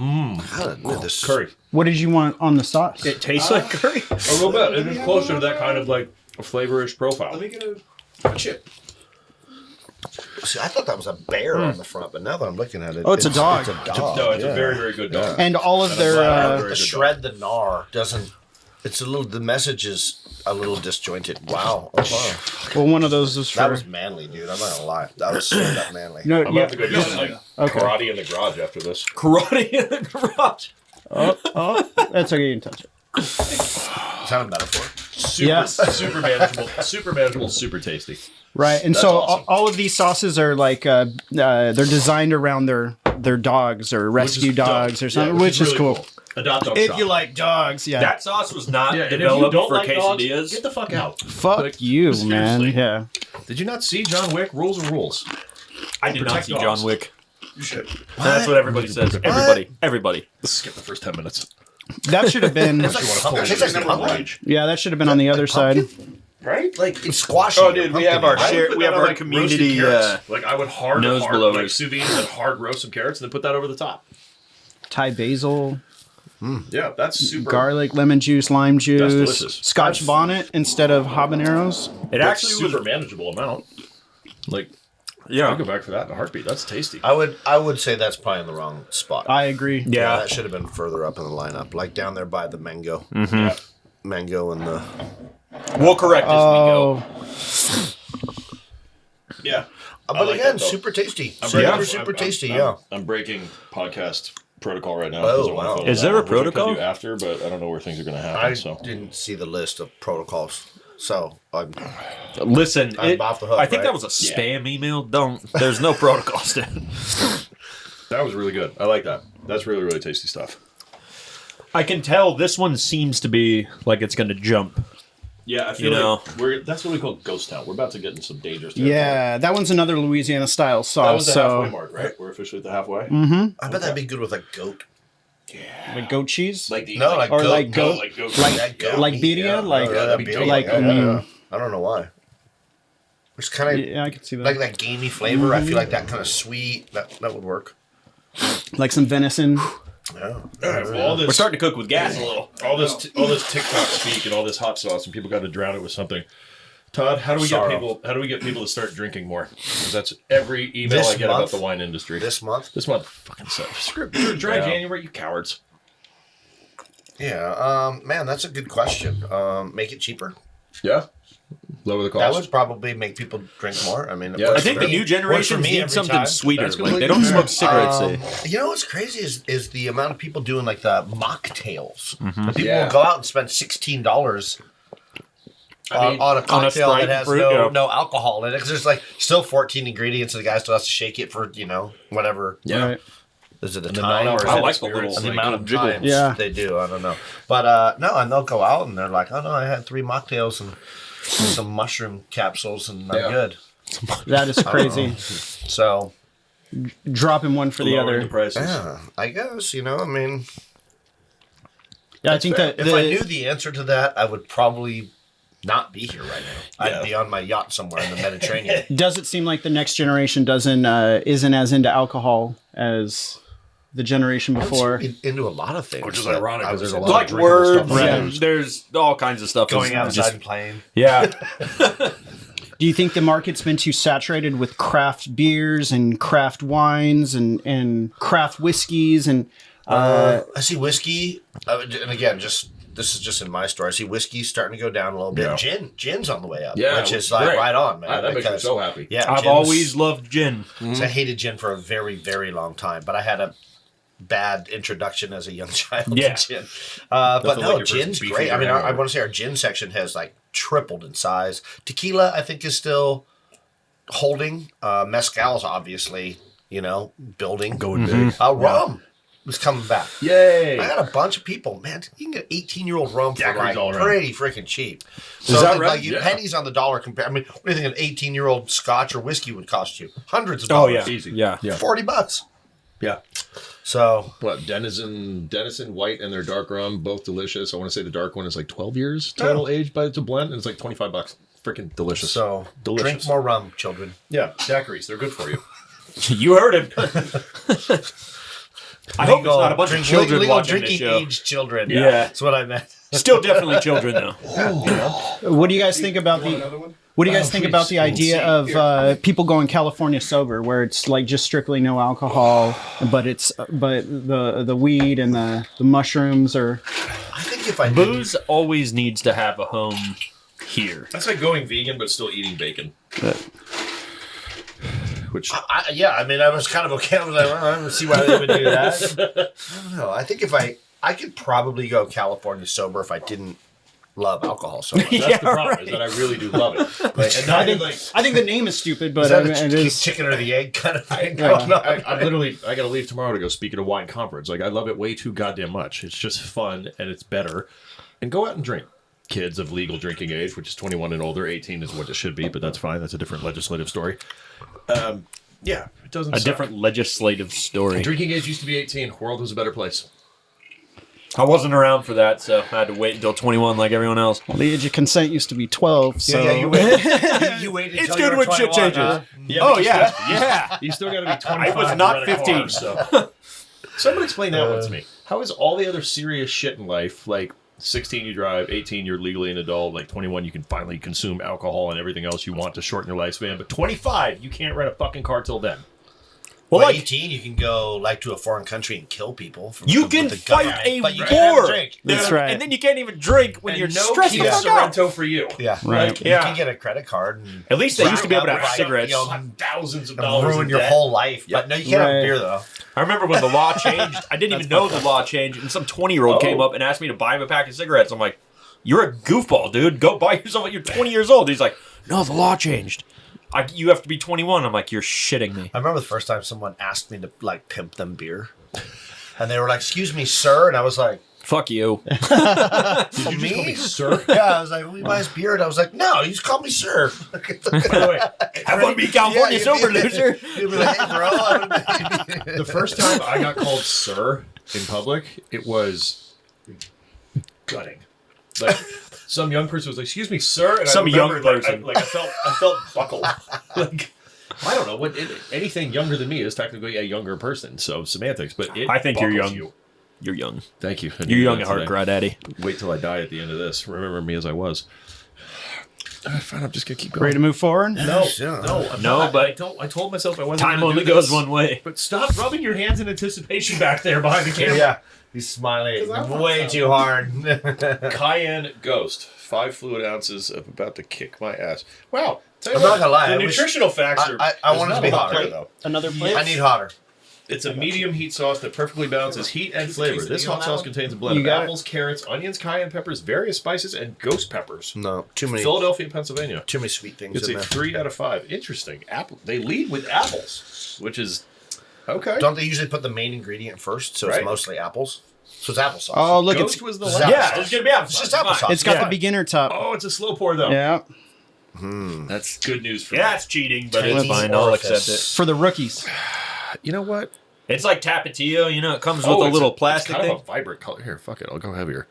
This
Curry.
What did you want on the sauce?
It tastes like curry.
A little bit. It is closer to that kind of like a flavorish profile.
Let me get a chip.
See, I thought that was a bear on the front, but now that I'm looking at it,
Oh, it's a dog.
It's a dog.
No, it's
yeah.
a very, very good dog.
And all of their
The shred the gnar doesn't. It's a little. The message is a little disjointed. Wow. Oh, wow.
well, one of those is for
That was manly, dude. I'm not gonna lie. That was straight up manly.
no,
I'm
yeah.
about to go do some like
Okay.
karate in the garage after this.
Karate in the garage.
Oh, that's okay. You can touch it.
Is that a metaphor?
Super manageable, super tasty.
Right, and
That's
so
awesome.
all of these sauces are like they're designed around their dogs or rescue dogs or something, which is
really
cool.
Adopt dog
If
shop.
you like dogs, yeah.
That sauce was not
Yeah, and if you
developed
don't
for
like dogs,
quesadillas.
get the fuck out.
Fuck you, man.
Seriously.
Yeah.
Did you not see John Wick? Rules are rules.
I did not
Protect
see
dogs.
John Wick.
You should.
That's what everybody says. Everybody.
Skip the first 10 minutes.
That should have been.
It's like pumpkin. Tastes like
number
pumpkin.
one.
Yeah, that should have been on the other side.
Right? Like,
It's squashy.
Oh, dude, we have our
pumpkin-y,
share.
right?
We have
Put that
our
on, like,
community.
roasted carrots. Like I would hard
nose
like
blowers.
sous vide and then hard roast some carrots and then put that over the top.
Thai basil,
Yeah, that's super.
garlic, lemon juice, lime juice,
delicious.
Scotch bonnet instead of habaneros.
It
That's
actually
super
was.
manageable amount. Like I'll
Yeah.
go back for that in a heartbeat. That's tasty.
I would say that's probably in the wrong spot.
I agree.
Yeah.
That should have been further up in the lineup, like down there by the mango.
Yeah.
Mango and the.
We'll correct as we go.
Yeah.
But
like
again,
that, though.
super tasty.
I'm
Super,
breaking-
super
I'm-
tasty,
I'm-
yeah.
I'm breaking podcast protocol right now.
Oh,
'cause I wanna
wow.
follow
Is
that
there a
one, which I could
protocol?
do after, but I don't know where things are going to happen.
I
so
didn't see the list of protocols. So, I'm
Listen,
I'm off the hook,
I think
right?
that was a spam email. Don't. There's no protocols. Dude.
that was really good. I like that. That's really, really tasty stuff.
I can tell this one seems to be like it's going to jump.
Yeah, I
feel like
that's what we call ghost town. We're about to get in some dangerous territory.
Yeah, that one's another Louisiana style sauce.
That was the halfway
So
mark, right? We're officially at the halfway.
I bet that'd be good with like goat.
like goat cheese,
Like the
No, like
or
goat.
like goat,
like goat.
like
goat
like
meat,
birria,
yeah.
like
Oh, yeah, that'd be
like
yeah, yeah. I don't know why. It's kind of
yeah, I can see that.
like that gamey flavor. I feel like that kind of sweet. That would work.
Like some venison.
Yeah.
All this,
We're starting to cook with gas a little.
all this TikTok speak and all this hot sauce, and people got to drown it with something. Todd, how do we
Sorrow.
get people? How do we get people to start drinking more? Because that's every email
This
I get
month?
about the wine industry.
This month.
This month, fucking script. Dry
Yeah.
January, you cowards.
Yeah. Man, that's a good question. Make it cheaper.
Yeah, lower the
That
cost.
would probably make people drink more. I mean, it
Yeah,
works
I think
for
the
me.
new
Works for
generation
me
needs
every
something
time.
sweeter.
That's
Like they
completely
don't
fair.
smoke cigarettes.
You know what's crazy is the amount of people doing like the mocktails. The people
Yeah.
will go out and spend $16
I mean,
on a cocktail
Sprite
that has
fruit,
no
yeah.
no alcohol in it. Because there's like still 14 ingredients, and the guy still has to shake it for whatever.
yeah.
Right.
Is it a
And the
time or
9
is
I
it
like the little
the
like,
amount of
jiggle.
times
Yeah.
they do? I don't know, but no, and they'll go out and they're like, oh no, I had 3 mocktails and some mushroom capsules, and I'm
Yeah.
good.
That is crazy.
So
Dropping one for the
Lowering
other.
the prices.
yeah, I guess I mean.
Yeah, I think that
If I knew the answer to that, I would probably not be here right now.
Yeah.
I'd be on my yacht somewhere in the Mediterranean.
does it seem like the next generation isn't as into alcohol as the generation before?
Into a lot of things.
Which is
that
ironic,
I
because
was
there's a
into.
lot
Like
drinkable
words,
stuff.
and there's all kinds of stuff.
Going
is
outside
just-
and playing.
yeah.
Do you think the market's been too saturated with craft beers and craft wines and craft whiskeys and
I see whiskey, and again, this is just in my story. I see whiskey starting to go down a little bit.
Yeah.
Gin's on the way up,
Yeah,
which is like
great.
right on, man.
Ah, that makes me
because-
so happy.
Yeah,
I've
gin's-
always loved gin.
I hated gin for a very, very long time, but I had a bad introduction as a young child
Yeah.
to gin. But
Nothing
no,
like your first
gin's
beef
great. I
eater
mean, I
hangover.
want to say our gin section has like tripled in size. Tequila, I think, is still holding. Mezcal's obviously, building.
Going big.
Rum was coming back.
Yay!
I got a bunch of people, man. You can get 18-year-old rum for
Daiquiris
like
all around.
pretty freaking cheap. So
that
like,
right?
like
Yeah.
pennies on the dollar compare. I mean, what do you think an 18-year-old Scotch or whiskey would cost you? Hundreds of
Oh
dollars.
yeah,
Easy.
yeah.
Yeah.
$40.
Yeah.
So
What, Denison White and their dark rum, both delicious. I want to say the dark one is like 12 years total aged by to blend, and it's like $25. Freaking delicious.
So
delicious.
drink more rum, children.
Yeah, daiquiris, they're good for you.
You heard him. I hope it's not a bunch of children
legal
watching this
drinking
show.
age children.
Yeah.
That's what I meant.
Still definitely children though.
What do you guys think about
Want
the?
another one?
What do you guys think about the idea of people going California sober, where it's like just strictly no alcohol, but the weed and the mushrooms are
I think if I knew,
Booze always needs to have a home here.
That's like going vegan, but still eating bacon. Which
I mean, I was kind of okay. I was like, well, I don't see why they would do that. I don't know. I think if I I could probably go California sober if I didn't love alcohol so much.
That's the problem, is that I really do love it. Like, and
I
I
think the name is stupid, but
Is that
it
a
is.
chicken or the egg kind of thing?
I literally, I got to leave tomorrow to go speak at a wine conference. Like, I love it way too goddamn much. It's just fun and it's better. And go out and drink. Kids of legal drinking age, which is 21 and older. 18 is what it should be, but that's fine. That's a different legislative story. Yeah, it doesn't.
A
suck.
different legislative story.
Drinking age used to be 18. World was a better place.
I wasn't around for that, so I had to wait until 21 like everyone else.
Well, the age of consent used to be 12. So
Yeah, you waited. You waited
It's
until
good
you were
when shit
21,
changes.
huh?
Yeah,
Oh,
but
yeah. Yeah.
You still got to be 25.
I was
to
not
rent a
15.
car, so. Someone explain that one to me. How is all the other serious shit in life, like 16 you drive, 18 you're legally an adult, like 21 you can finally consume alcohol and everything else you want to shorten your lifespan, but 25 you can't rent a fucking car till then.
Well,
Well,
like,
18, you can go like to a foreign country and kill people.
you can
with a gun,
fight a
but you can't have a
war.
drink.
That's
Yeah.
right.
And then you can't even drink when
And
you're
no
stressed the
Kia
fuck out.
Sorrento for you.
Yeah,
Right.
Like,
Yeah.
You can get a credit card and
At least they used to be able to have
Right.
cigarettes.
You know,
Thousands of dollars
ruin
in
your
debt.
whole life.
Yep.
But no, you can't have
Right.
a beer though.
I remember when the law changed. I didn't even know the law changed, and some 20-year-old came up and asked me to buy him a pack of cigarettes. I'm like, "You're a goofball, dude. Go buy yourself when you're 20 years old." He's like, "No, the law changed. You have to be 21." I'm like, "You're shitting me."
I remember the first time someone asked me to like pimp them beer, and they were like, "Excuse me, sir," and I was like,
Fuck you.
Did you just call me sir?
"Yeah," I was like, "Will you buy his beer?" And I was like, "No, you just call me sir."
By the way,
Have fun being California
Yeah,
sober,
you'd be-
loser.
You'd be like, "Hey, bro."
the first time I got called sir in public, it was gutting. Like some young person was like, "Excuse me, sir," and
Some
I
young
remembered,
person.
I felt buckled. Like I don't know what anything younger than me is technically a younger person. So semantics, but
I think you're
buckles
young.
you.
You're young.
Thank you. I
You're
needed
young
that
at heart,
today.
Crawdaddy.
Wait till I die at the end of this. Remember me as I was. Fine, I'm just gonna keep going.
Ready to move forward?
No,
Yeah.
no, I'm
No,
not.
but
I told myself I wasn't.
Time
gonna
only
do
goes
this.
one way.
But stop rubbing your hands in anticipation back there behind the camera.
Yeah, he's smiling way too hard.
Cayenne Ghost, 5 fluid ounces of about to kick my ass. Wow. Tell you
I'm
what,
not gonna lie,
The
I wish-
nutritional facts are.
I
there's
want it to
not
be
a lot
hot,
there,
right?
though.
Another plate?
I need hotter.
It's a medium heat sauce that perfectly balances heat and flavor. This hot sauce contains a blend
You
of
got it.
apples, carrots, onions, cayenne peppers, various spices, and ghost peppers.
No, too many
Philadelphia, Pennsylvania.
too many sweet things
It's
in
a
there.
3 out of 5. Interesting. Apple. They lead with apples, which is okay.
Don't they usually put the main ingredient first? So
Right.
it's mostly apples. So it's applesauce.
Oh, look,
Ghost
it's
was the
This is
last.
Yeah,
applesauce.
it's gonna be applesauce.
It's just
Fine.
applesauce.
it's got
Yeah.
the beginner top.
Oh, it's a slow pour though.
Yeah,
That's good news for
Yeah,
me.
it's cheating, but it's
Tiny
fine. I'll accept
orifice.
it.
for the rookies.
You know what?
It's like Tapatio, you know, it comes with
Oh,
a
it's
little plastic
it's kind
thing.
of a vibrant color. Here, fuck it. I'll go heavier.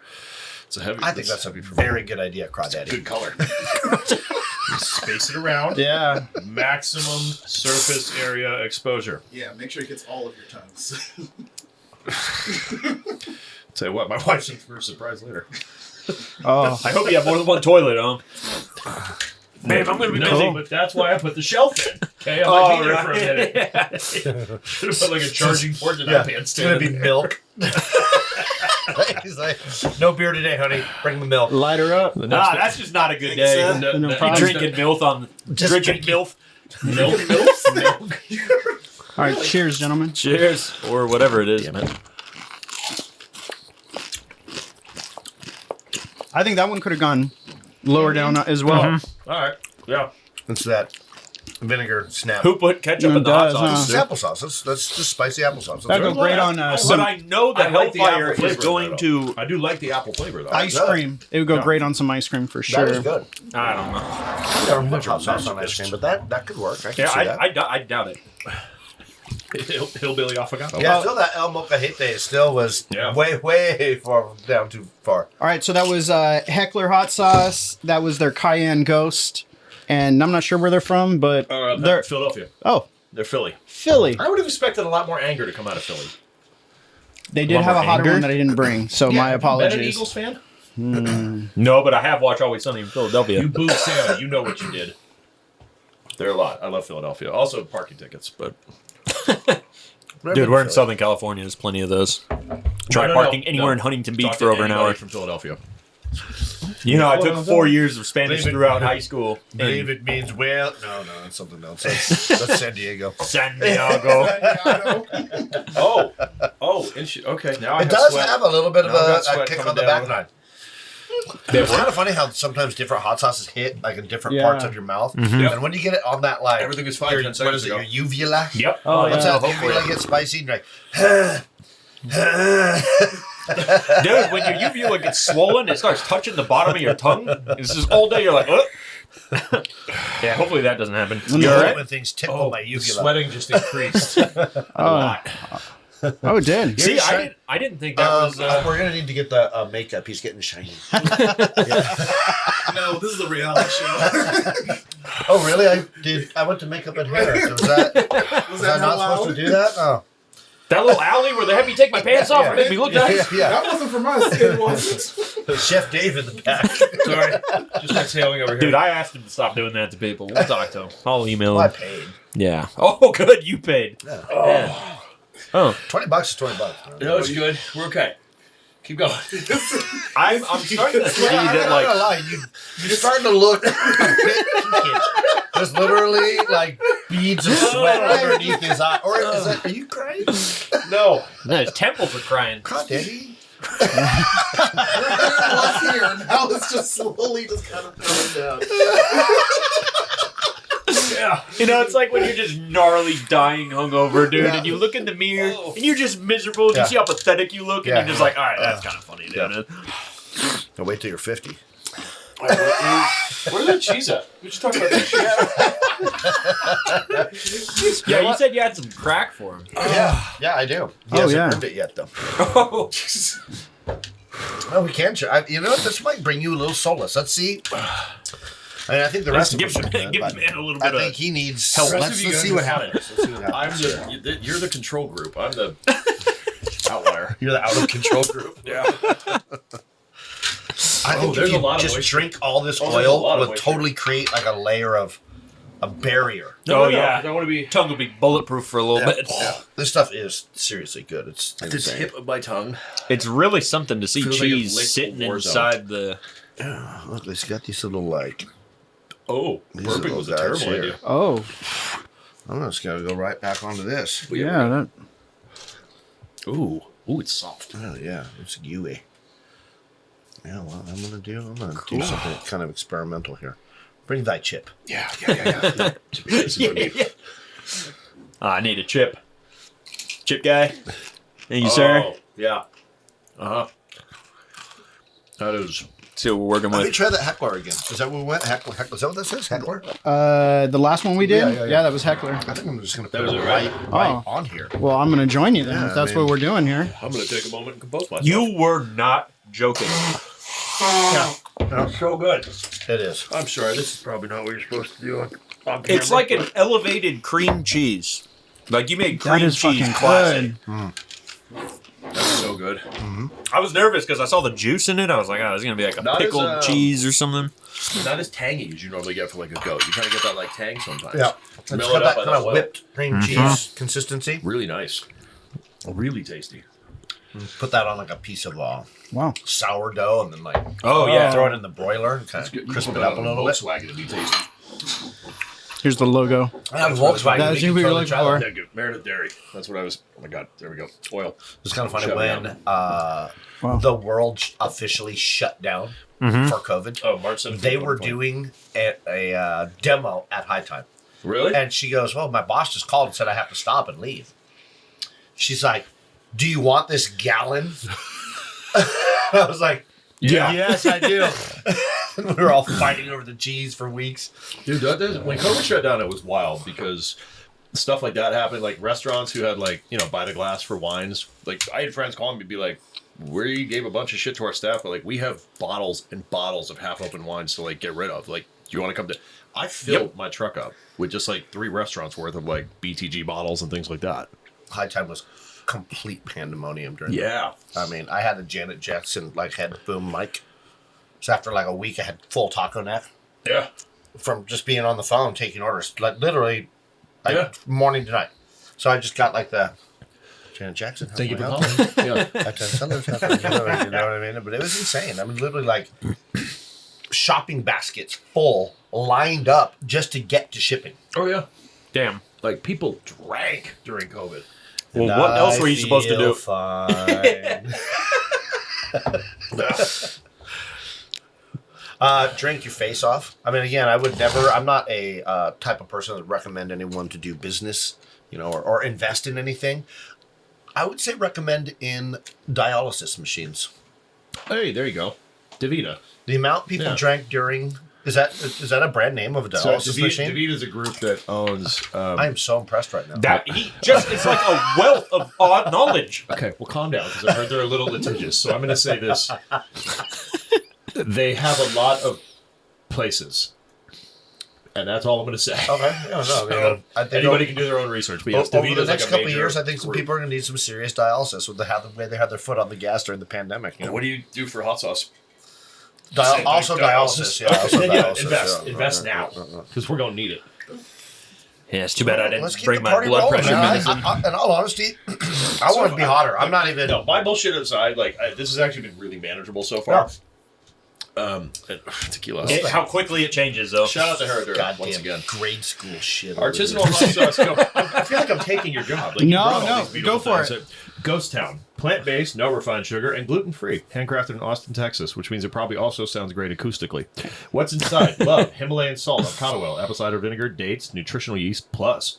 It's a heavy.
I think that's a very good idea, Crawdaddy.
good color. You space it around.
Yeah.
Maximum surface area exposure.
Yeah, make sure it gets all of your tongues.
Tell you what, my wife's in for a surprise later.
Oh,
I hope you have more than one toilet, Babe, I'm gonna be busy.
But that's why I put the shelf in. Okay, I might be there for a minute. Should have put like a charging port in that pants
It's gonna be
stand.
milk. He's like, "No beer today, honey. Bring the milk."
light her up.
Nah, that's just not a good day.
so?
No
You
problem.
drinking milk on drinking milk.
milk.
All right, cheers, gentlemen.
Cheers, or whatever it is.
Damn it.
I think that one could have gone lower down as well.
All right. Yeah.
It's that vinegar snap.
Who put ketchup
It
in the hot
does,
sauce?
It's applesauce. That's just spicy applesauce.
That'd go great on
But
some
I know the
I like the
Hellfire
apple
is
flavor,
going
though.
to.
I do like the apple flavor though.
ice
good.
cream. It would go
Yeah.
great on some ice cream for
That
sure.
is good.
I don't know.
I've never put hot sauce on ice cream, but that could work. I can
Yeah,
see that.
I doubt it.
Hillbilly affogato.
Yeah, still that El Mocajete still was
Yeah.
way far down too far.
All right, so that was Heckler hot sauce. That was their Cayenne Ghost, and I'm not sure where they're from, but they're
Philadelphia.
oh
They're Philly.
Philly.
I would have expected a lot more anger to come out of Philly.
They did
Lumber
have a hotter
anger?
one that I didn't bring, so my
Have you been an
apologies.
Eagles fan?
No, but I have watched Always Sunny in Philadelphia.
You booed Santa. You know what you did. There are a lot. I love Philadelphia. Also parking tickets, but
Dude, we're in Southern California. There's plenty of those. Try parking anywhere in Huntington Beach
Talk
for
to
over an
anybody
hour.
from Philadelphia.
You know, I took 4 years of Spanish
David-
throughout high school.
Believe it means well. No, that's something else. That's San Diego.
San Diego.
Okay, now I
It
have
does
sweat.
have a little bit of
Now I've got
a
sweat
kick
coming
on the
down.
back line. It's kind of funny how sometimes different hot sauces hit like in different
Yeah.
parts of your mouth,
Yep.
and when you get it on that like
Everything is fine
your,
10
what
seconds
is it,
ago.
your uvula?
Yep.
Oh,
What's
yeah.
that? Uvula gets spicy, and you're like,
Dude, when your uvula gets swollen, it starts touching the bottom of your tongue. It's just all day. You're like, yeah. Hopefully that doesn't happen.
you
You all
hate
right?
when things tickle
Oh,
my
the
uvula.
sweating just increased.
Oh, it did.
See,
You're
I didn't think that was.
we're gonna need to get the makeup. He's getting shiny.
No, this is a reality show.
Oh, really? I went to makeup and hair. So was I not supposed to do that? Oh,
That little alley where they have me take my pants off and make me look nice.
yeah.
That wasn't from us. It wasn't.
Chef Dave in the back.
Sorry, just exhaling over here.
Dude, I asked him to stop doing that to people. We'll talk to him. I'll email
Well, I
him.
paid.
Yeah. Oh, good. You paid. Yeah. Oh,
$20 is $20.
No, it's good. We're okay. Keep going.
I'm starting to see
I'm
that,
not
like,
gonna lie, you're starting to look a bit peaked. There's literally like beads of sweat underneath his eye. Or is that? Are you crying?
No.
no, his temples are crying.
God, Daddy.
It was here. Now it's just slowly just kind of coming down.
Yeah.
You know, it's like when you're just gnarly, dying hungover, dude, and you look in the mirror, and you're just miserable, and
Yeah.
you see how pathetic you look, and
Yeah.
you're just like, all right, that's kind of funny, dude.
Now wait till you're 50.
Where's that cheese at? We just talked about that shit.
Yeah, you said you had some crack for him.
Yeah, I do. He
Oh,
hasn't
yeah.
earned it yet, though.
Oh,
Well, we can. You know what? This might bring you a little solace. Let's see. I mean, I think the rest
give
of us are
the
good,
man
but
a little
I
bit
think
of
he needs
help.
help.
Rest
Let's
of you
see
guys
what
are fine.
happens. Let's see what happens.
You're the control group. I'm the outlier.
You're the out of control group.
Yeah.
I think
there's
if you
a lot of
just
moisture.
drink all this
Oh, there's a lot
oil,
of
would
moisture.
totally create like a layer of a barrier.
Oh, yeah.
I want to be
tongue will be bulletproof for a little bit.
This stuff is seriously good. It's
at the
insane.
tip of my tongue.
It's really something to see
Feels like it's
cheese
licked
sitting
war zone.
inside the.
Look, it's got these little like.
Oh,
These
burping
little
was a
guys
terrible
here.
idea.
Oh,
I'm just gonna go right back onto this.
yeah. That,
Ooh, it's soft.
Oh yeah, it's gooey. Yeah, well, I'm gonna do something kind of experimental here. Bring thy chip.
Yeah.
I need a chip. Chip guy. Thank you, sir.
Oh, yeah. Uh huh. That is.
See what we're working
Let me
with.
try that heckler again. Is that where we went? Heckler. Is that what that says? Heckler?
the last one we did?
Yeah.
That was Heckler.
I think I'm just gonna put
That was
it
it,
right
Oh.
on here.
Well, I'm going to join you then
Yeah,
if that's
I mean-
what we're doing here.
I'm gonna take a moment and compose myself.
You were not joking.
so good.
It is.
I'm sorry. This is probably not what you're supposed to do on camera.
It's like an elevated cream cheese. Like you made cream
That is
cheese
fucking
classic.
good.
That's so good.
I was nervous because I saw the juice in it. I was like, oh, it's gonna be like a
Not as,
pickled cheese or something.
Not as tangy as you normally get for like a goat. You kind of get that like tang sometimes.
Yeah. It's
Mill
got
it
that
up by
kind of
oil.
whipped cream cheese consistency.
Really nice. Really tasty.
Put that on like a piece of
Wow.
sourdough and then like
Oh yeah.
throw it in the broiler and kind of crisp it up a little bit.
Volkswagen to be tasty.
Here's the logo.
Volkswagen.
That's
we
who
can
we were
totally
looking
try
for.
that.
Yeah, good. Meredith Dairy. That's what I was. Oh my god. There we go. Oil.
It's kind of funny
Shut
when
down.
Wow.
the world officially shut down for COVID.
Oh, March 17th.
They were doing a demo at High Time.
Really?
And she goes, well, my boss just called and said I have to stop and leave. She's like, do you want this gallon? I was like,
Yeah.
yes, I do. We were all fighting over the cheese for weeks.
Dude, when COVID shut down, it was wild because stuff like that happened. Like restaurants who had like, buy the glass for wines. Like I had friends calling me be like, we gave a bunch of shit to our staff, but like we have bottles and bottles of half open wines to like get rid of. Like, do you want to come to? I filled my truck up with just like 3 restaurants worth of like BTG bottles and things like that.
High Time was complete pandemonium during
Yeah.
I mean, I had a Janet Jackson like head boom mic. So after like a week, I had full taco neck
Yeah.
from just being on the phone taking orders, like literally, like
Yeah.
morning to night. So I just got like the Janet Jackson. how
Thank you
can
for
I help
calling. Yeah.
I tell sellers how to- you know what I mean? But it was insane. I mean, literally like shopping baskets full lined up just to get to shipping.
Oh yeah.
Damn.
Like people drank during COVID.
Well, what else were you supposed to do?
Fine. Drink your face off. I mean, again, I'm not a type of person that would recommend anyone to do business, or invest in anything. I would say recommend in dialysis machines.
Hey, there you go. DaVita.
The amount people drank during, is that a brand name of a dialysis machine?
DaVita's a group that owns...
I am so impressed right now.
It's like a wealth of odd knowledge.
Okay, well, calm down, because I've heard they're a little litigious. So I'm going to say this. They have a lot of places. And that's all I'm going to say.
Okay. I think
anybody can do their own research. But yes,
over the
DaVita's
next
like a
couple of
major
years, I think some
group.
people are going to need some serious dialysis with the way they had their foot on the gas during the pandemic.
What do you do for hot sauce?
Also dialysis. Yeah, also dialysis.
Invest now, because we're going to need it.
Yeah, it's too bad I
Let's
didn't
keep
bring
the
my
party
blood
rolling,
pressure
man.
medicine.
In all honesty, I want it to be hotter. I'm not even.
No, my bullshit aside, this has actually been really manageable so far. Tequila.
How quickly it changes, though.
Shout out to Herder once
Goddamn
again.
grade school shit.
Artisanal hot sauce. I feel like I'm taking your job. Like, you
No,
brought all
no,
these beautiful
go for
things. Ghost Town. Plant-based, no refined sugar, and gluten-free. Handcrafted in Austin, Texas, which means it probably also sounds great acoustically. What's inside? Love, Himalayan salt, avocado oil, apple cider vinegar, dates, nutritional yeast, plus,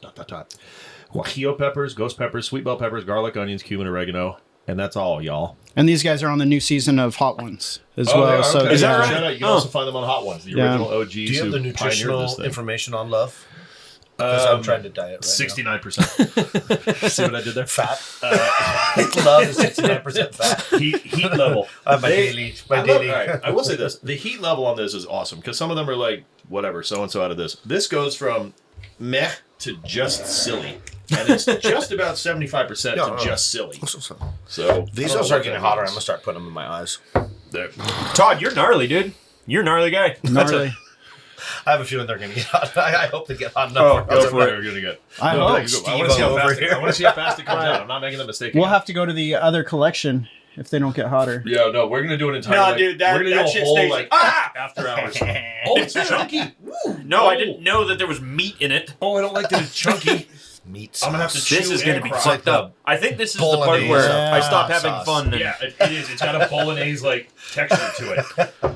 guajillo peppers, ghost peppers, sweet bell peppers, garlic, onions, cumin, oregano. And that's all, y'all.
And these guys are on the new season of Hot Ones as
Oh,
well.
they are?
So
Okay.
Is that right?
Shout out. You can also find them on Hot Ones, the original OGs.
Do you have the
who pioneered
nutritional
this thing.
information on love? Because I'm trying to diet right now.
69%. See what I did there?
Fat. Love is 69% fat.
Heat level.
My daily.
All right, I will say this: the heat level on this is awesome because some of them are like whatever, so and so out of this. This goes from meh to just silly, and it's just about 75% to just silly. So
These will start getting hotter. I'm gonna start putting them in my eyes.
There.
Todd, you're gnarly, dude. You're a gnarly guy.
gnarly.
I have a feeling they're gonna get hot. I hope they get hot enough.
Go for it. We're gonna get.
I
No,
hope.
I want to see how fast. I want to see how fast it comes
Right.
out. I'm not making the mistake.
We'll
again.
have to go to the other collection if they don't get hotter.
Yeah, no, we're gonna do an entire.
No, dude, that
we're gonna
that
do a
shit
whole
stays.
after hours. Oh, it's chunky.
No, I didn't know that there was meat in it.
Oh, I don't like that it's chunky.
Meat.
I'm gonna have to.
This
chew
is going to
and
be
cry.
fucked up. I think this is the part
Bolognese
where I stop having
sauce.
fun. And
Yeah, it is. It's got a bolognese texture to it.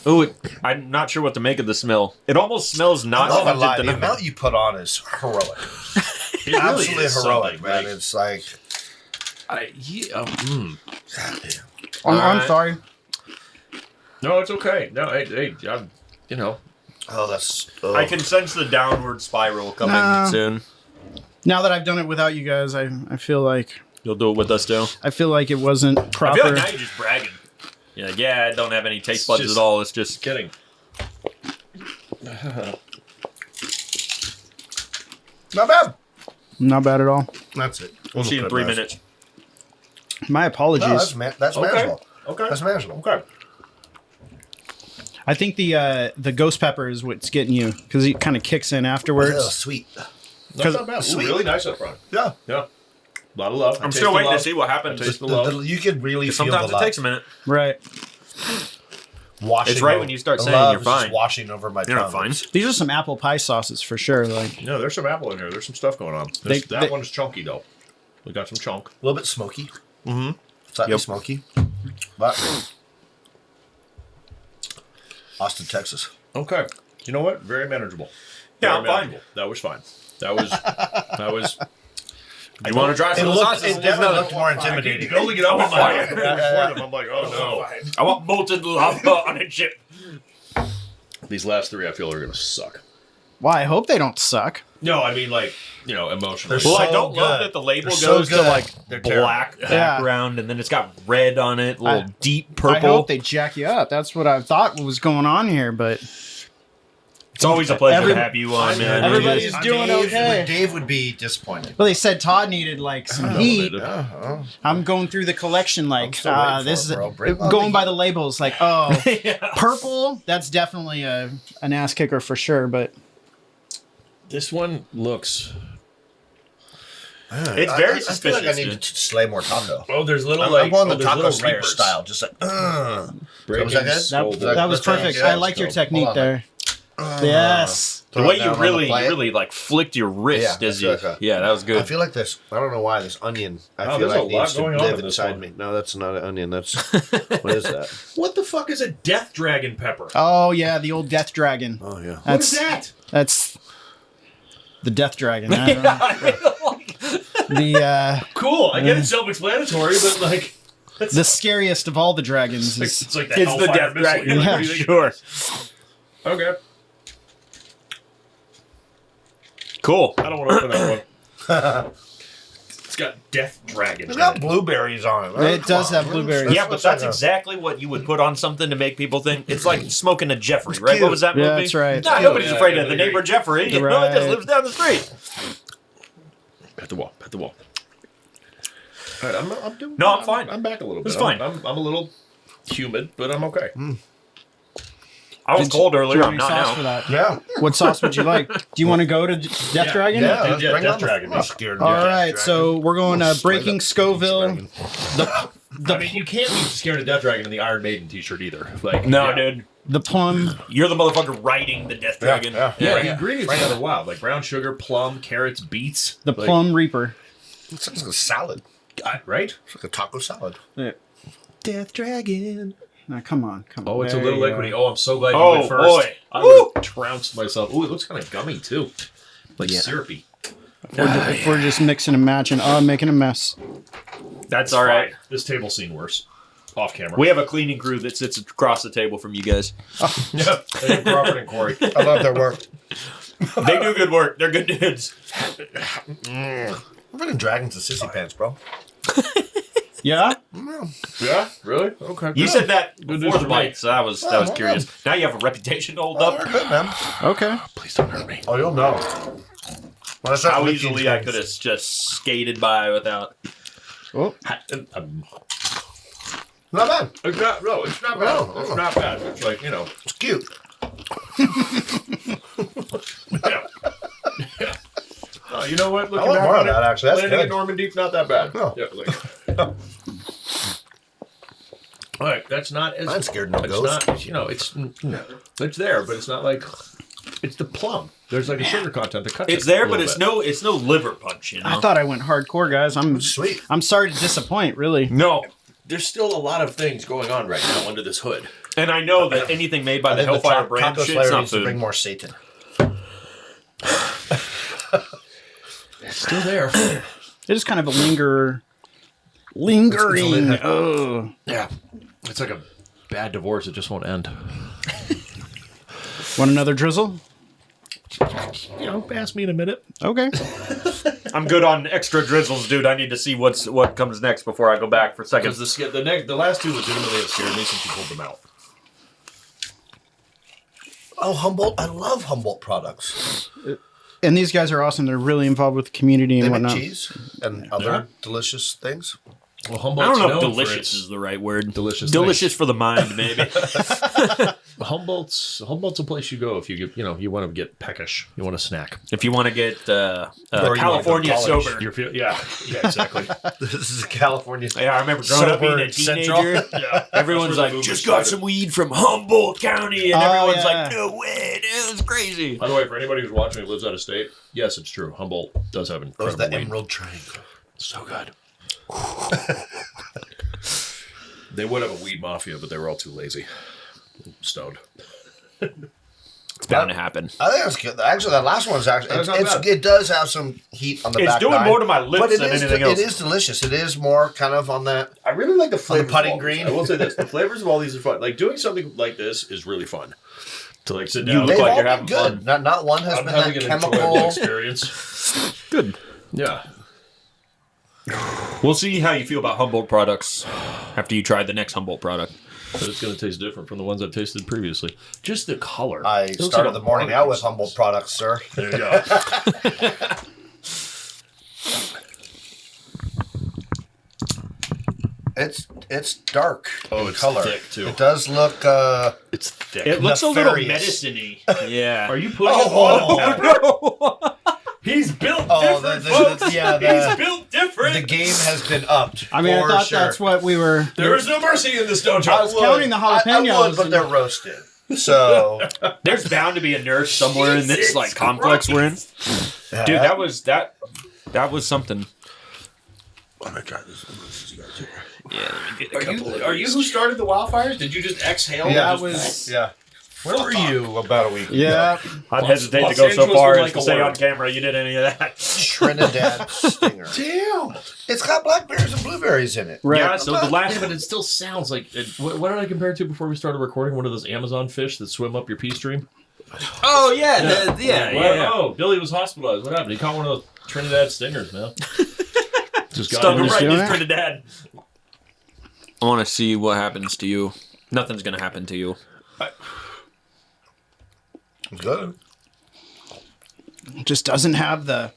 Ooh, I'm not sure what to make of the smell. It almost smells not
Not gonna lie,
pungent
the
enough.
amount you put on is heroic.
It really
Absolutely
is
heroic,
something,
man.
like-
It's like,
I'm
Alright.
sorry.
No, it's okay. No, hey, I'm,
oh, that's.
I can sense the downward spiral coming
Nah.
soon.
Now that I've done it without you guys, I feel like
You'll do it with us too.
it wasn't
I
proper.
feel like now you're just bragging. You're like, yeah, I don't have any taste
It's
buds
just-
at all. It's just
kidding.
Not bad.
Not bad at all.
That's it.
we'll see you in 3 minutes.
My apologies.
No, that's
Okay.
manageable.
Okay.
That's manageable.
Okay.
I think the ghost pepper is what's getting you because it kind of kicks in afterwards.
Oh, sweet.
That's not bad. Ooh,
Sweet.
really nice up front.
Yeah.
Yeah. A lot of love.
I'm still waiting to see what happens.
taste the love.
You could really feel
Sometimes
the
it
love.
takes a minute.
Right.
Washing
It's right
over-
when you start
the
saying
love
you're
is just
fine.
washing over my
You're not
tongue.
fine.
These are some apple pie sauces for sure. Like
No, there's some apple in there. There's some stuff going on.
They-
That
they-
one's chunky though. We got some chunk.
A little bit smoky.
Mm-hmm.
Slightly
Yep.
smoky. But Austin, Texas.
Okay. You know what? Very manageable.
Yeah,
Very
I'm fine.
manageable. That was fine. That was.
You want to try some of the sauces?
It definitely looked more intimidating.
Building it up in my head before them. I'm like, oh no.
I want molten lava on a chip.
These last three I feel are gonna suck.
well, I hope they don't suck.
No, I mean emotionally.
They're
Well, I
so
don't love
good.
that the label
They're so
goes to
good.
like
They're terrible.
black background and then it's got red on it, little deep
I
purple.
hope they jack you up. That's what I thought was going on here, but
It's always a pleasure
Every-
to have you on, man.
everybody's doing okay.
Dave would be disappointed.
well, they said Todd needed like some heat.
Oh,
I'm going through the collection like
still waiting
this
for
is
it, bro. Bring on
going
the
by
heat.
the labels like purple. That's definitely an ass kicker for sure. But
This one looks.
It's very
I
suspicious.
feel like I need
dude.
to slay more taco.
Oh, there's little
I'm on the
there's
Taco
little
Slayer
reapers.
style, just like.
Breaking
Was that good?
Scoville.
That was
That's
perfect.
good.
I liked your technique
Hold on.
there. Yes.
The way you really like flicked your wrist
Yeah,
as you.
okay.
Yeah, that was
I
good.
feel like this. I don't know why this onion. I
Oh,
feel
there's a
like
lot
needs to
going on
live
in this
inside
one.
me. No, that's not an onion. That's what is that?
What the fuck is a death dragon pepper?
Oh yeah, the old death dragon.
Oh yeah.
What is that?
That's the death dragon. I don't know. The
Cool. I get it's self-explanatory, but like
the scariest of all the dragons is
it's like the
It's the
Hellfire
death
missile.
dragon.
You're like,
Yeah,
what do you think?
Sure.
Okay.
Cool.
I don't want to open that one. It's got death dragon.
It's
in
got
it.
blueberries on it.
It does have blueberries.
Yeah, but that's exactly what you would put on something to make people think. It's like smoking a Jeffrey, right?
cute.
What was that movie?
Yeah, that's right.
Nah, nobody's
Yeah,
afraid
I
of the
agree.
neighbor Jeffrey. You know,
Right.
he just lives down the street.
Pat the wall. Pat the wall. All right, I'm doing.
No, I'm fine.
I'm back a little bit.
It's fine.
I'm a little humid, but I'm okay.
I was cold
Do you
earlier.
want
I'm
any
not
sauce
now.
for that?
Yeah.
What sauce would you like? Do you want to go to Death Dragon?
Yeah.
Yeah,
let's bring
Death
on the-
Dragon.
I'm not scared.
All
of Death
right,
Dragon.
so we're going Breaking Scoville.
I mean, you can't be scared of Death Dragon in the Iron Maiden T-shirt either. Like,
No,
yeah.
dude.
The plum.
You're the motherfucker riding the Death Dragon.
yeah.
Yeah, the ingredients are rather wild, like brown sugar, plum, carrots, beets.
The
like,
plum reaper.
It's like a salad.
right?
It's like a taco salad.
Death Dragon.
Now, come on.
Oh, it's a
There
little
you go.
liquidy. Oh, I'm so glad you
Oh,
went first.
boy.
I would have trounced myself. Ooh, it looks kind of gummy too, like syrupy.
If we're just mixing and matching. Oh, I'm making a mess.
That's all right.
Fine. This table's seen worse. Off camera.
We have a cleaning crew that sits across the table from you guys.
yeah, they have Crawford and Corey.
I love their work.
They do good work. They're good dudes.
Fucking dragons and sissy pants, bro.
Yeah?
Yeah, really? Okay.
You said that
Good
before
news
the
for me.
bite, so I was curious. Now you have a reputation to hold
Oh,
up.
we're good, man.
Okay.
Please don't hurt me.
Oh, you'll know. When I start
How
licking
easily I
things-
could have just skated by without.
Oh,
Not bad.
It's not. No, it's not bad.
No.
It's not bad. It's like
It's cute.
Yeah. Yeah. Oh, you know what?
I
Looking
want
back
more
on
of that,
it,
actually. That's
landing
good.
at Normandy's not that bad.
No.
Yeah, all right, that's not as.
I'm scared no
it's
ghost.
not. You know, it's there, but it's not like. It's the plum. There's like a sugar content that cuts.
It's
it
there,
a
but
little
it's
bit.
no liver punch. You know.
I thought I went hardcore, guys.
Sweet.
I'm sorry to disappoint, really.
no.
There's still a lot of things going on right now under this hood.
And I know that anything made by the Hellfire brand
Taco
shit's
Slayer
not
needs to bring
food.
more Satan.
It's still there.
It is kind of a lingering. Oh.
Yeah, it's like a bad divorce. It just won't end.
Want another drizzle?
You know, ask me in a minute.
Okay.
I'm good on extra drizzles, dude. I need to see what comes next before I go back for seconds.
Because the last two legitimately have scared me since you pulled them out.
Oh, Humboldt. I love Humboldt products.
And these guys are awesome. They're really involved with the community
They
and
make
whatnot.
cheese and other delicious things.
Well,
I
Humboldt's
don't know if
known for
delicious
its-
is the right word.
Delicious
Delicious for the mind, maybe.
Humboldt's a place you go if you get you want to get peckish. You want a snack.
If you want to get
Or you want
California
to college.
sober.
Yeah, exactly.
This is California.
Yeah, I remember growing up being a
Sober
teenager.
Yeah,
Everyone's
That's where the
like,
movement
just got
started.
some weed from Humboldt County. And
Oh,
everyone's
yeah.
like, no way, dude, it's crazy.
By the way, for anybody who's watching who lives out of state, yes, it's true. Humboldt does have
Or is
incredible
that
weed.
Emerald Triangle?
So good. They would have a weed mafia, but they were all too lazy. Stoned.
It's bound to happen.
I think that's good. Actually, that last one's actually
That's not bad.
it does have some heat on the
It's
back.
doing
nine,
more to my lips
but it
than
is
anything else.
It is delicious. It is more kind of on that.
I really like the flavors.
putting
of all
green.
these. I will say this: the flavors of all these are fun. Like doing something like this is really fun. To like sit down.
You look
They've
like
all
you're
been
having
good.
fun.
Not one has
I'm
been
having
that
an enjoyable
chemical.
experience.
Good.
Yeah.
We'll see how you feel about Humboldt products after you try the next Humboldt product.
But it's going to taste different from the ones I've tasted previously. Just the color.
I
It looks
started
like a
the morning out with
barbecue
Humboldt products, sir.
There you go.
It's dark.
Oh,
in
it's
color.
thick, too.
It does look.
It's thick.
It looks a little
Nefarious.
medicine-y. Yeah.
Are you putting it on?
no. He's built
Oh,
different, folks.
the
He's built different.
the game has been upped.
I mean, I
for
thought
sure.
that's what we were.
There is no mercy in this dojo.
I was counting the
I
jalapenos.
would, but
and-
they're roasted. So,
There's bound to be a nurse somewhere in this like complex we're in. Dude, that was something.
Oh my god, this is good.
Yeah, let me get
Are you who started the wildfires? Did you just exhale?
yeah,
and just-
yeah. Where were you about a week ago?
Yeah.
I'd hesitate
Los
to go so
Angeles
far
was
as
like
to
a
say
word.
on camera you did any of that.
Trinidad Stinger.
Damn.
It's got blackberries and blueberries in it.
Right.
Yeah, so the last
Yeah, but it still sounds like. What did I compare it to before we started recording? One of those Amazon fish that swim up your pee stream?
Oh yeah.
Oh, Billy was hospitalized. What happened? He caught one of those Trinidad stingers, man. Just got
Stuck
him
him right in
doing
his
it?
Trinidad. I want to see what happens to you. Nothing's gonna happen to you.
It's good.
It just doesn't have the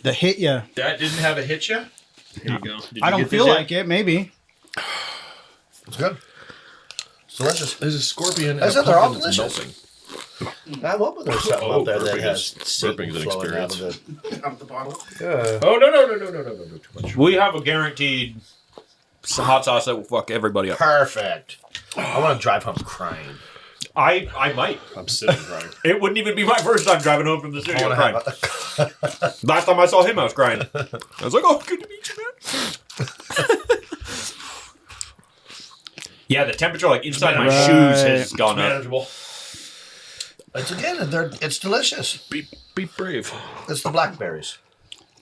hit you.
That didn't have a hit yet?
Here you go.
I don't feel like it. Maybe.
It's good. It's delicious.
There's a scorpion.
I
and
said
a
they're all
pumpkin that's
delicious.
melting.
I'm hoping there's something
Oh,
up there that
burping
has
is-
semen
burping is an
flowing out
experience.
of it.
Out of the bottle.
Yeah.
Oh no! Too much.
We have a guaranteed hot sauce that will fuck everybody up.
Perfect. I want to drive home crying.
I might.
I'm sitting crying.
It wouldn't even be my first time driving home from the
I
studio
want
crying.
to have
Last time I saw him, I was crying. I was like, "Oh, good to meet you, man." Yeah, the temperature, like inside my
Right.
shoes, has gone up.
Manageable.
it's delicious.
Be brave.
It's the blackberries.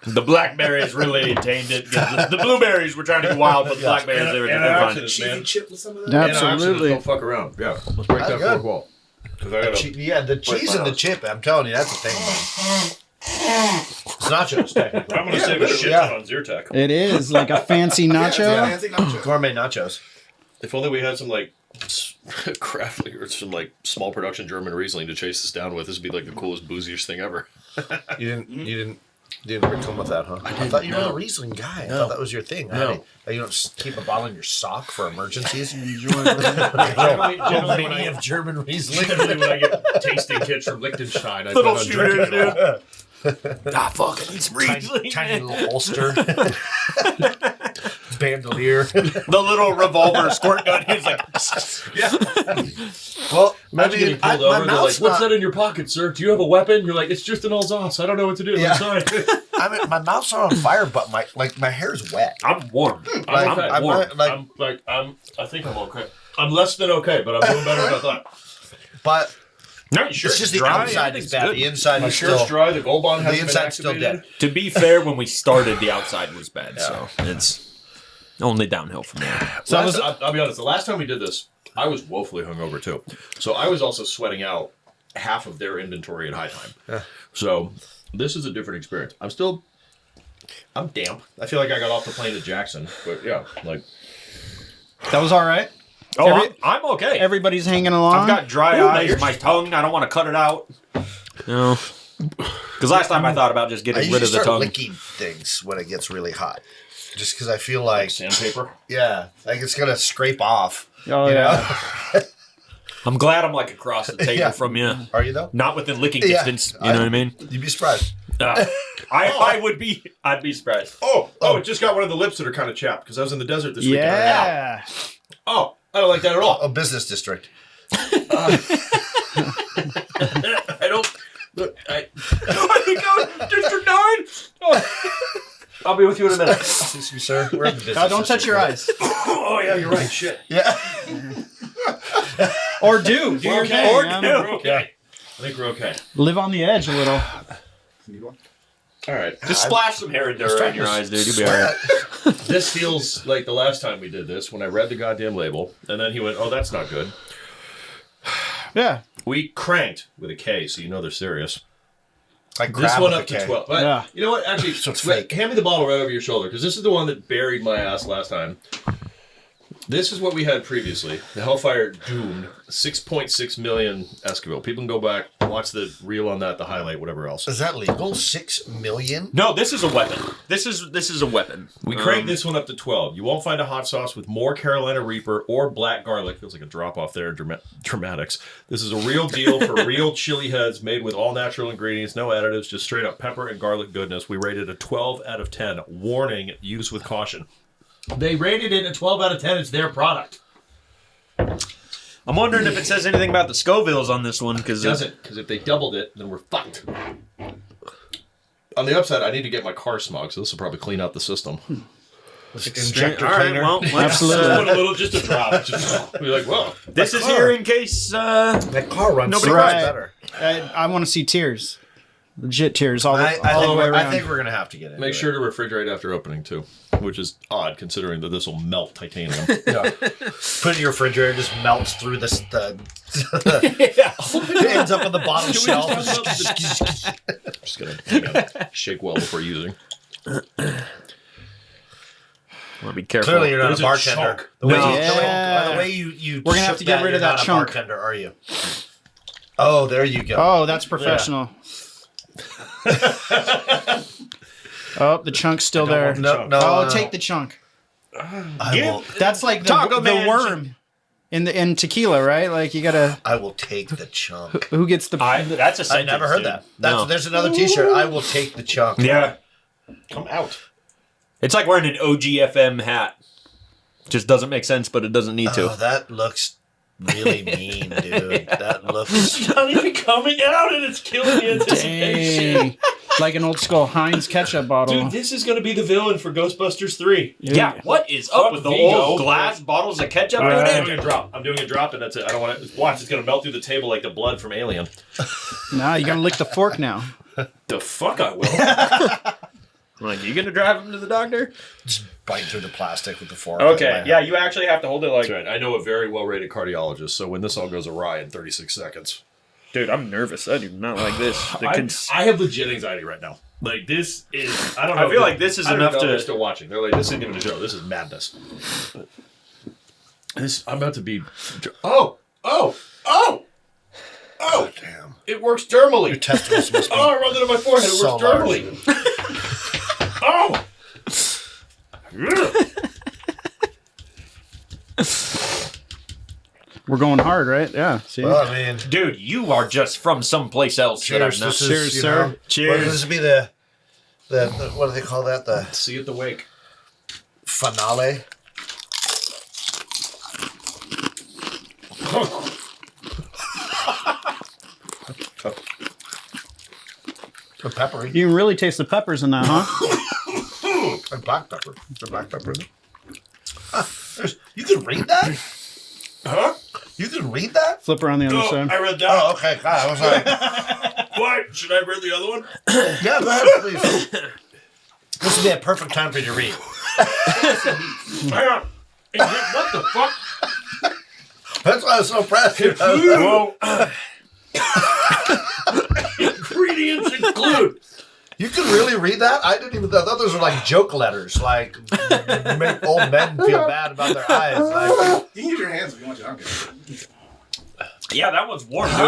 The blackberries really tamed it. The blueberries were trying to be wild, but the blackberries, they're fine.
Antioxidants,
Cheesy
man.
chip with some of that.
Absolutely.
Don't fuck around. Yeah, let's break
That's
that
good.
fourth wall. Because I gotta.
Yeah, the cheese and the chip. I'm telling you, that's the thing. Man. It's nachos, technically.
I'm gonna save a shit
Yeah.
ton on Zyrtec.
It is like a fancy nacho.
Yeah, fancy nacho.
Gourmet nachos.
If only we had some like craftly or some like small production German Riesling to chase this down with. This would be like the coolest, booziest thing ever.
You didn't come with that, huh? I thought you were the Riesling guy. I thought that was your thing.
No.
You don't just keep a bottle in your sock for emergencies.
Generally, when I
of German Riesling.
Generally, when I get tasting kits from Liechtenstein, I
Little
plan on
shooters,
drinking it all.
Ah, fucking it's
Tiny little holster. Bandolier.
The little revolver squirt gun. He's like,
Well,
Imagine getting pulled
my
over. They're like,
mouth's
"What's
not,
that in your pocket, sir? Do you have a weapon?" You're like, "It's just an Alsace. I don't know what to do.
Yeah.
I'm sorry."
my mouth's not on fire, but my hair's wet.
I'm warm.
I'm okay.
I'm warm.
I think I'm okay. I'm less than okay, but I'm doing better than I thought.
But
No, you sure
it's just the
dry?
outside is
Everything's
bad.
good.
The inside
My
is
shirt's
still.
dry. The gold bond
The
hasn't been
inside's still
activated.
dead.
To be fair, when we started, the outside was bad, so it's only downhill from there.
So I'll be honest. The last time we did this, I was woefully hungover too. So I was also sweating out half of their inventory at high time.
Yeah.
So this is a different experience. I'm damp. I feel like I got off the plane to Jackson, but yeah, like
That was all right.
Oh,
Every-
I'm okay.
Everybody's hanging along.
I've got dry
Ooh,
eyes,
nice.
my tongue. I don't want to cut it out. No. Because last time I thought about just
I
getting
usually
rid of the
start
tongue.
licking things when it gets really hot, just because I feel like
sandpaper.
yeah, like it's gonna scrape off.
Oh,
you
yeah.
know?
I'm glad I'm like across the table
Yeah.
from you.
Are you though?
Not within licking
Yeah.
distance. You know what I mean?
You'd be surprised.
I'd be surprised.
Oh, it just got one of the lips that are kind of chapped because I was in the desert this weekend.
Yeah.
Oh, I don't like that at all.
A business district.
I don't. Look,
I think I'm District 9. Oh. I'll be with you in a minute.
Excuse me, sir. We're in the business.
God, don't touch your eyes.
Oh yeah, you're right. Shit.
Yeah.
Or do. Do your thing.
Or
man.
do.
We're okay. I think we're okay.
Live on the edge a little.
All right.
Just splash some Herradura in your eyes, dude. You'll be alright.
This feels like the last time we did this when I read the goddamn label, and then he went, "Oh, that's not good."
Yeah.
We cranked with a K, so you know they're serious.
Like
This
crab
one
with
up
a
to
K.
12. But
Yeah.
you know what? Actually,
So it's fake.
hand me the bottle right over your shoulder because this is the one that buried my ass last time. This is what we had previously. The Hellfire Doomed, 6.6 million Scoville. People can go back, watch the reel on that, the highlight, whatever else.
Is that legal? 6 million?
No, this is a weapon. This is a weapon.
We cranked this one up to 12. You won't find a hot sauce with more Carolina Reaper or black garlic. Feels like a drop off there in dramatics. This is a real deal for real chili heads made with all natural ingredients, no additives, just straight up pepper and garlic goodness. We rated a 12 out of 10. Warning, use with caution. They rated it a 12 out of 10. It's their product.
I'm wondering if it says anything about the Scovilles on this one.
It doesn't, because if they doubled it, then we're fucked. On the upside, I need to get my car smog, so this will probably clean out the system.
Injector
All right,
cleaner?
well,
Absolutely.
Just a drop. Just be like, whoa.
this is here in case.
That car runs
Nobody
so much
rides.
better.
I want to see tears. Legit tears all the way
I
around.
think we're going to have to get it.
Make sure to refrigerate after opening, too, which is odd considering that this will melt titanium.
Yeah. Put it in your refrigerator, just melts through this. It ends up on the bottom shelf.
Just gonna shake well before using.
Well, be careful.
Clearly, you're not
There's
a
a
bartender.
chunk.
The way,
Yeah.
by the way you
We're gonna have
shook
to get rid
you're
of that
not
chunk.
A bartender, are you? Oh, there you go.
Oh, that's professional. Oh, the chunk's still there.
No,
Oh,
no.
take the chunk.
I will.
That's like the
Taco Man
worm in tequila, right? Like you gotta.
I will take the chunk.
Who gets the?
That's a
I
sentence,
never heard
dude.
that.
No.
There's another T-shirt. I will take the chunk.
Yeah.
Come out.
It's like wearing an OGFM hat. Just doesn't make sense, but it doesn't need to.
Oh, that looks really mean, dude. That looks.
Not even coming out, and it's killing the anticipation.
Dang. Like an old school Heinz ketchup bottle.
Dude, this is going to be the villain for Ghostbusters 3.
Yeah, what is up
Fuck
with the
Vigo.
old glass bottles of ketchup?
Right.
I'm doing a drop. I'm doing a drop, and that's it. I don't want to watch. It's going to melt through the table like the blood from Alien.
Nah, you gotta lick the fork now.
The fuck I will.
Like, you gonna drive him to the doctor?
Just bite through the plastic with the fork.
Okay, yeah, you actually have to hold it like...
That's right. I know a very well-rated cardiologist, so when this all goes awry in 36 seconds.
Dude, I'm nervous. I do not like this.
I have legit anxiety right now. Like, this is... I don't know.
I feel like this is
I don't
enough
know if
to-
they're still watching. They're like, this isn't even a show. This is madness. But I'm about to be... Oh!
Damn.
It works dermally.
Your testicles must be.
Oh, I rubbed it on my forehead. It
So
works dermally. Oh!
We're going hard, right? Yeah. See.
Well, I mean,
Dude, you are just from someplace else that I've
cheers.
not
This is,
Cheers,
you
sir.
know,
Cheers.
This would be the what do they call that? The
See you at the wake.
finale. The peppery.
You can really taste the peppers in that, huh?
And black pepper. The black pepper. You can read that?
Huh?
You can read that?
Flip around the other
Oh,
side.
I read that.
Oh, okay. God, I was like,
What? Should I read the other one?
yeah, go ahead, please. This would be a perfect time for you to read.
Hang on. What the fuck?
That's why I was so impressed.
Whoa. Ingredients include.
You can really read that? I didn't even. I thought those were like joke letters, like make old men feel bad about their eyes. Like,
You can use your hands if you want to. I don't care.
Yeah, that one's warm, dude.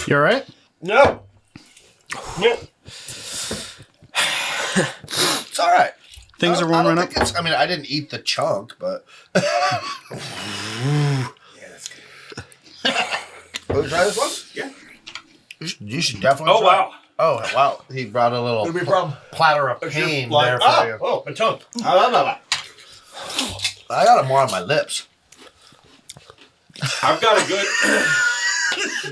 You all right?
No.
it's all right.
Things are
I
warming
don't
up.
think it's. I mean, I didn't eat the chunk, but.
Yeah, that's good.
Want to try this one?
Yeah.
You should definitely.
Oh,
try
wow.
it. Oh wow! He brought a little
It'll be a problem.
platter of pain there for you.
Oh, my tongue.
I got it more on my lips.
I've got a good...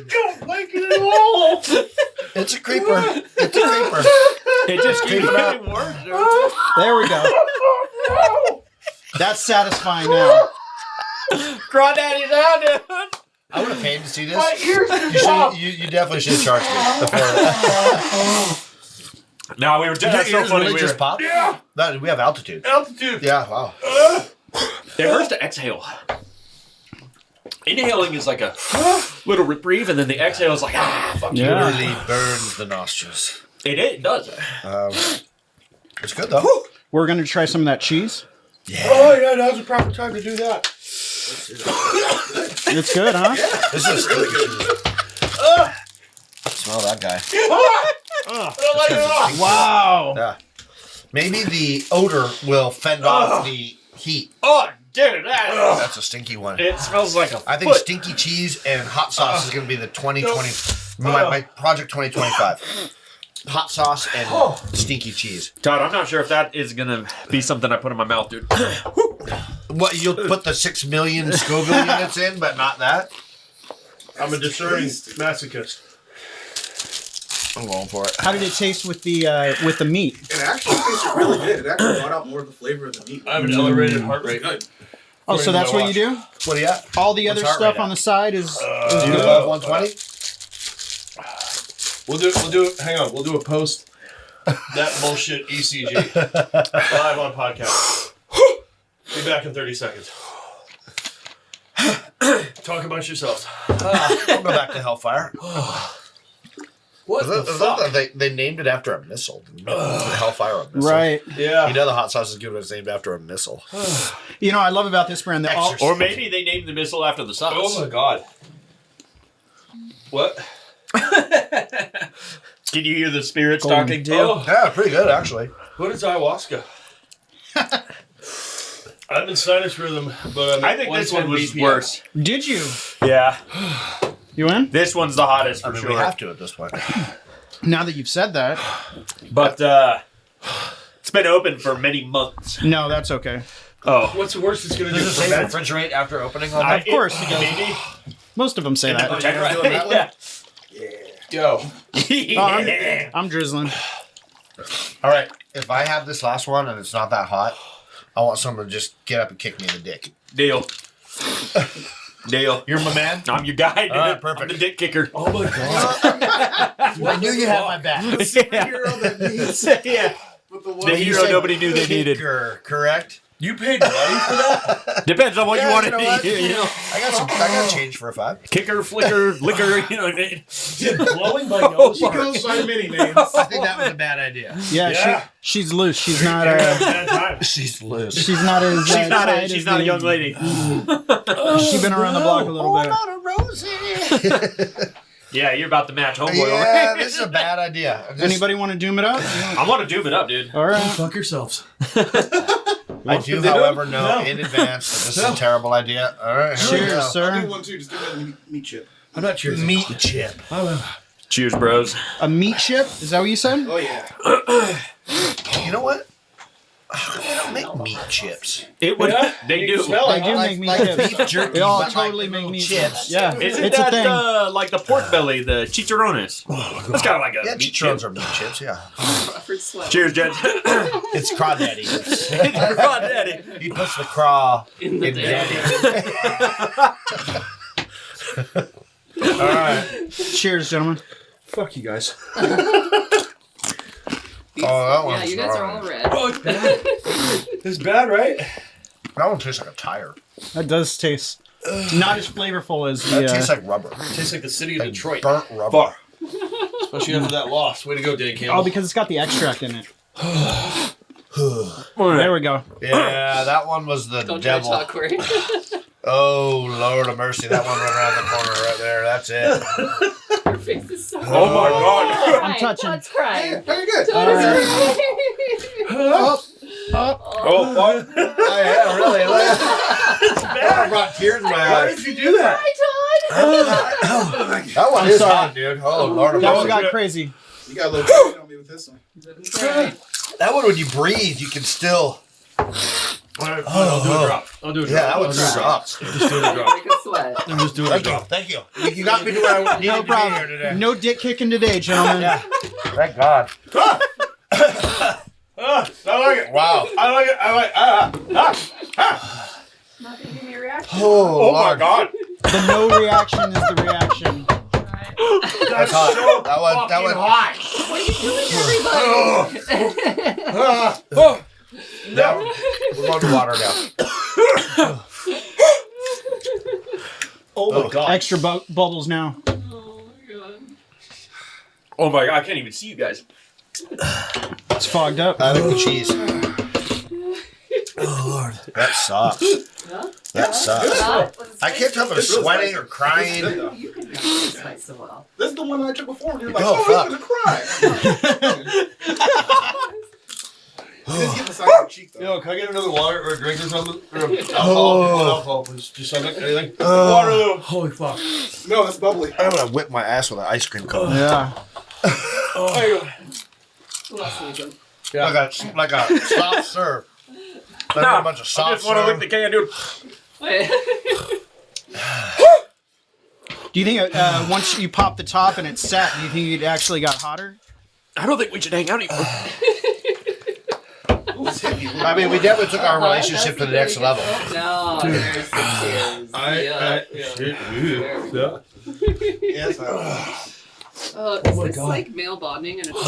Don't like it at all.
It's a creeper. It's a creeper.
It just keeps
Creep it up.
getting worse, dude.
There we go. That's satisfying now.
Crawdaddy's out, dude.
I would have paid to see this.
My ears are
You definitely should have charged me.
No, we were just... That's so
Yours
funny.
really
We
just
were,
popped?
Yeah.
No, we have altitude.
Altitude.
Yeah, wow.
it hurts to exhale. Inhaling is like a little reprieve, and then the exhale is like, fuck you.
Yeah.
Really burns the nostrils.
It does.
It's good though.
We're gonna try some of that cheese.
Oh yeah, now's the proper time to do that.
It's good, huh?
This is stinky cheese. Smell that guy.
I don't like it at all.
Wow.
Yeah. Maybe the odor will fend off the heat.
Oh, dude, that
That's a stinky one.
it smells like a
I think stinky cheese and hot sauce is going to be the 2020 my project 2025. Hot sauce and stinky cheese.
Todd, I'm not sure if that is gonna be something I put in my mouth, dude.
What you'll put the 6 million Scoville units in, but not that.
I'm a discerning masochist.
I'm going for it.
How did it taste with the meat?
It actually tasted really good. It actually brought out more of the flavor of the meat.
I have an elevated heart rate.
Good.
Oh, so that's what you do?
What do you got?
All the
What's
other
heart
stuff
rate
on the side is
Do you
good.
above 120?
We'll do it. Hang on. We'll do a post that bullshit ECG live on podcast. Be back in 30 seconds. Talk about yourselves.
I'll go back to Hellfire.
What the fuck?
They named it after a missile. Hellfire a missile.
Right.
Yeah.
You know the hot sauce is good when it's named after a missile.
You know, I love about this brand that all,
Extra
Or maybe they named the missile after the sauce.
Oh my god. What?
Can you hear the spirits
Golden.
talking to you?
Oh,
Yeah, pretty good actually.
what is ayahuasca? I'm in sinus rhythm, but I'm
I think this one was worse.
Did you?
Yeah.
You in?
This one's the hottest for
I mean,
sure.
we have to at this point.
Now that you've said that.
But it's been open for many months.
No, that's okay.
Oh.
What's the worst it's gonna do?
Does it say
Prevent?
refrigerate after opening on
Of
that?
course.
Maybe.
Most of them say that.
Yeah.
Go.
Yeah.
I'm drizzling.
All right, if I have this last one and it's not that hot, I want someone to just get up and kick me in the dick.
Deal. Deal.
You're my man.
I'm your guy, dude.
All right, perfect.
I'm the dick kicker.
Oh my god.
I knew you had my back.
Superhero that needs
Yeah.
with the
The
one.
hero nobody knew they needed.
Kicker, correct?
You paid money for that?
Depends on what
Yeah,
you want
you know
to
what?
do. You know,
I got change for a 5.
kicker, flicker, liquor. You know what I mean?
Dude, blowing my nose
She
hurts.
goes by many names.
I think that was a bad idea.
Yeah,
Yeah.
she's loose. She's not
Bad time.
She's loose.
she's not as
She's not
tight
she's
as
not a
the-
young lady.
She's been around the block a little bit.
Not a Rosie.
Yeah, you're about to match homeboy.
Yeah, this is a bad idea.
Anybody want to doom it up?
I want to doom it up, dude.
All right.
Fuck yourselves.
I do, however, know in advance that this is a terrible idea. All right, here we
Cheers,
go.
I'll
sir.
do one too. Just give me a meat chip.
I'm not cheers.
Meat chip.
Cheers, bros.
A meat chip? Is that what you said?
Oh yeah.
You know what? They don't make meat chips.
It would.
Yeah,
They
you
do.
can smell
They
it.
do
Like-
make meat
like
chips.
beef jerky,
They all
but like
totally
the
make
little
meat
chips.
Yeah,
Isn't
it's
that
a thing.
like the pork belly, the chicharrones? That's kind of like a
Yeah,
meat
chicharrones
chip.
are meat chips, yeah.
Crawford sweat.
Cheers, gents.
It's crawdaddy.
Crawdaddy.
He puts the craw
In the
in
day.
daddy. All right.
Cheers, gentlemen.
Fuck you guys.
Oh, that
Yeah,
one's
you guys are all
wrong.
red.
Oh, it's bad. It's bad, right?
That one tastes like a tire.
That does taste not as flavorful as
That
the.
tastes like rubber.
It tastes like the city of Detroit.
Burnt rubber.
Fuck. Especially after that loss. Way to go, Dan Campbell.
Oh, because it's got the extract in it. There we go.
Yeah, that one was the
Don't try to
devil.
talk, Corey.
Oh, Lord of mercy. That one went around the corner right there. That's it.
Your face is so.
Oh my god.
I'm touching.
Todd's crying.
Very good.
Todd's
Oh, fuck.
Oh, yeah, really. That brought tears in my
Why
eyes.
did you do that?
That one
I'm
is
sorry.
hot, dude. Oh, Lord of
That one
mercy.
got crazy.
You got a little cheese on me with this one.
That one, when you breathe, you can still.
All right, fine, I'll do a drop. I'll do a drop.
Yeah, that one sucks.
Just do a drop.
Make a sweat.
I'm just doing a
Thank you.
drop.
Thank you. You got me to where I needed
No
to be here
problem.
today.
No dick kicking today, gentlemen.
Yeah. Thank God.
I like it.
Wow.
I like it. I like
Not gonna give me a reaction.
Oh,
Oh my god.
The no reaction is the reaction.
That's hot. That one. That one.
hot.
What are you doing, everybody?
That one. We're going to water now.
Oh my god.
Extra bubbles now.
Oh my god.
Oh my god. I can't even see you guys.
It's fogged up.
I like the cheese. Lord, that sucks.
Huh?
That sucks. I can't tell if I'm
It's really
sweating
spicy.
or crying.
You can make this spice so well.
This is the one I took before. And you're like,
Oh,
oh,
fuck.
he's gonna cry. You didn't get the side of your cheek, though.
Yo, can I get another water or a drink or something? Or alcohol, please. Just something, anything. Water, though. Holy fuck.
No, that's bubbly.
I'm gonna whip my ass with an ice cream cone.
Yeah.
There you go.
Who else needs them?
Like a soft serve. Like a bunch of
I
soft
just want to lick
serve.
the can, dude.
Wait.
Do you think once you pop the top and it's set, do you think it actually got hotter?
I don't think we should hang out anymore.
I mean, we definitely took our relationship to the next level.
No, there's the tears.
Yes,
Oh, is this like male bonding and it's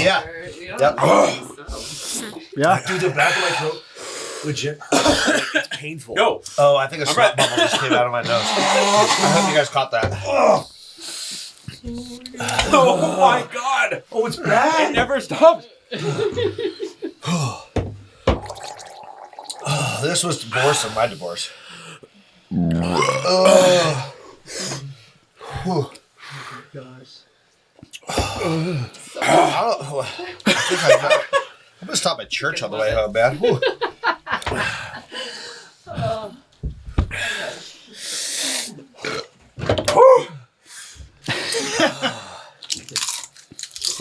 yeah. Yep.
Yeah.
Dude, the back of my throat legit hurts. It's painful.
No.
Oh, I think a snot bubble just came out of my nose. I hope you guys caught that.
Oh my god.
Oh, it's bad.
It never stopped.
This was divorce and my divorce. I'm gonna stop at church on the way home, man. Whew.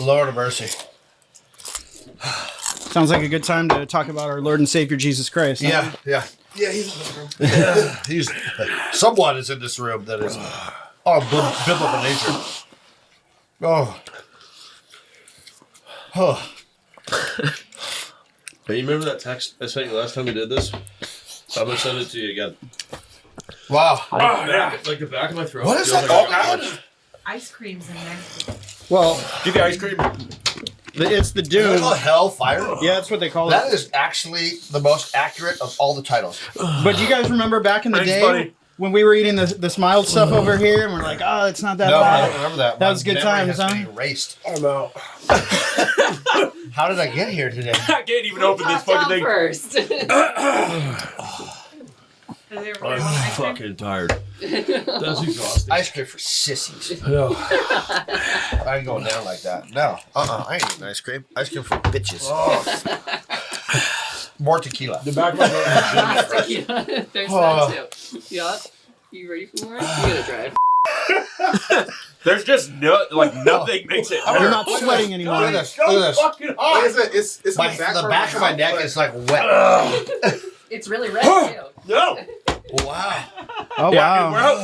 Lord of mercy.
Sounds like a good time to talk about our Lord and Savior Jesus Christ. Huh?
Yeah.
Yeah, he's in this room.
He's someone is in this room that is biblical nature.
Hey, you remember that text I sent you last time we did this? I'm gonna send it to you again.
Wow.
Like the back of my throat.
What is
feels
that?
like
Ice cream's in there.
Well,
Get the ice cream.
it's the
Is
Dune.
that called Hellfire?
Yeah, that's what they call
That
it.
is actually the most accurate of all the titles.
But do you guys remember back in the
Thanks,
day
buddy.
when we were eating this mild stuff over here and we're like, oh, it's not that
No, I don't
bad.
remember that.
That
My
was good
memory
times,
has
huh?
been erased.
I'm out.
How did I get here today?
I can't even open this
Top
fucking thing.
down first. Does everybody want
I'm
ice cream?
fucking tired. That's exhausting.
Ice cream for sissies. I ain't going down like that. No. I ain't eating ice cream. Ice cream for bitches. More tequila.
The back of my throat.
Tequila. There's that too. Yeah. You ready for more? You gotta drive.
There's just nothing makes it
You're
better.
not sweating
Look
anymore.
at this. Look at this.
What is it? It's
The back of my neck is like wet.
It's really red too.
No.
Wow.
Oh,
Yeah, dude, we're
wow.
out.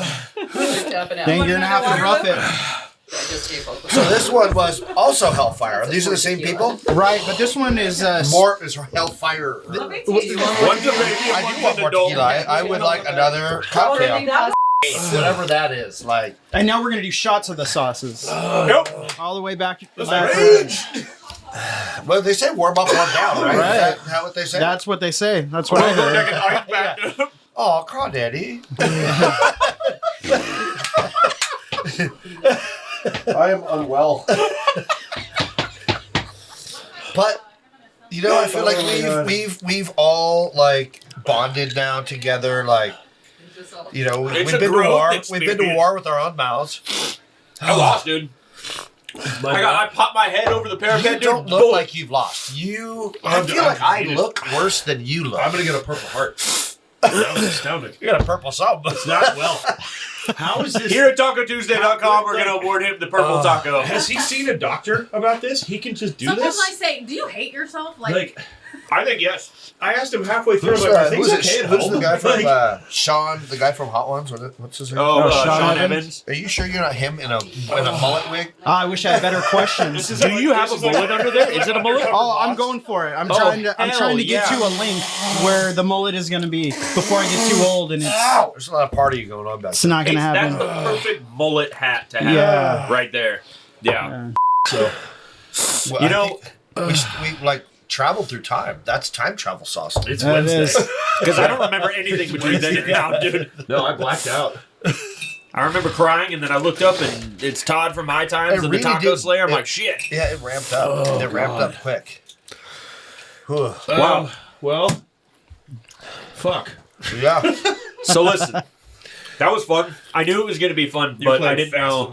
Lift up and out.
Dang, you're going to have to rough it.
I just gave up.
So this one was also Hellfire. These are the same people?
Right, but this one is...
More is Hellfire.
Let me taste it.
One's a baby,
I
one's
do want
an
more
adult.
tequila. I would like another cocktail. Whatever that is. Like,
And now we're going to do shots of the sauces.
Nope.
All the way back.
well, they say warm up, warm down, right?
Right.
Is that what they say?
That's what they say. That's what I heard.
Oh, crawdaddy. I am unwell. But you know, I feel like we've all like bonded now together. Like, you know, we've
It's
been
a
to
growth
war. We've been to
experience.
war with our own mouths.
I lost, dude. I popped my head over the parapet.
You
dude.
don't look
Bullet.
like you've lost. I feel like I look worse than you look.
I'm gonna get a purple heart. That was astounding.
You got a purple something.
It's not well. How is this?
Here at TacoTuesday.com, we're gonna award him the purple taco.
Has he seen a doctor about this? He can just do
Sometimes
this?
I say, do you hate yourself?
Like,
I think yes.
I asked him halfway through,
Who's,
I'm like, are things
who's,
okay at
who's
home?
the guy from
Like,
Sean? The guy from Hot Ones? What's his name?
Oh,
Sean
Sean
Evans?
Evans.
Are you sure you're not him in a mullet wig?
I wish I had better questions.
Do you have a mullet under there? Is it a mullet?
Oh, I'm going for it. I'm trying to
hell
get
yeah.
to a link where the mullet is going to be before I get too old and
There's a lot of partying going on back
it's not going to
That's
happen.
the perfect mullet hat to have
Yeah.
right there. Yeah.
So, well,
You
I
know,
think we like traveled through time. That's time travel sauce.
it's
That
Wednesday.
is.
because I don't remember anything between then and now, dude.
No, I blacked out.
I remember crying, and then I looked up, and it's Todd from High Times
It
and
really
the Taco
did-
Slayer. I'm
it-
like, shit.
Yeah, it ramped up. It ramped up quick. Whew.
Wow.
Well,
Fuck.
Yeah.
So listen, that was fun. I knew it was going to be fun, but I didn't know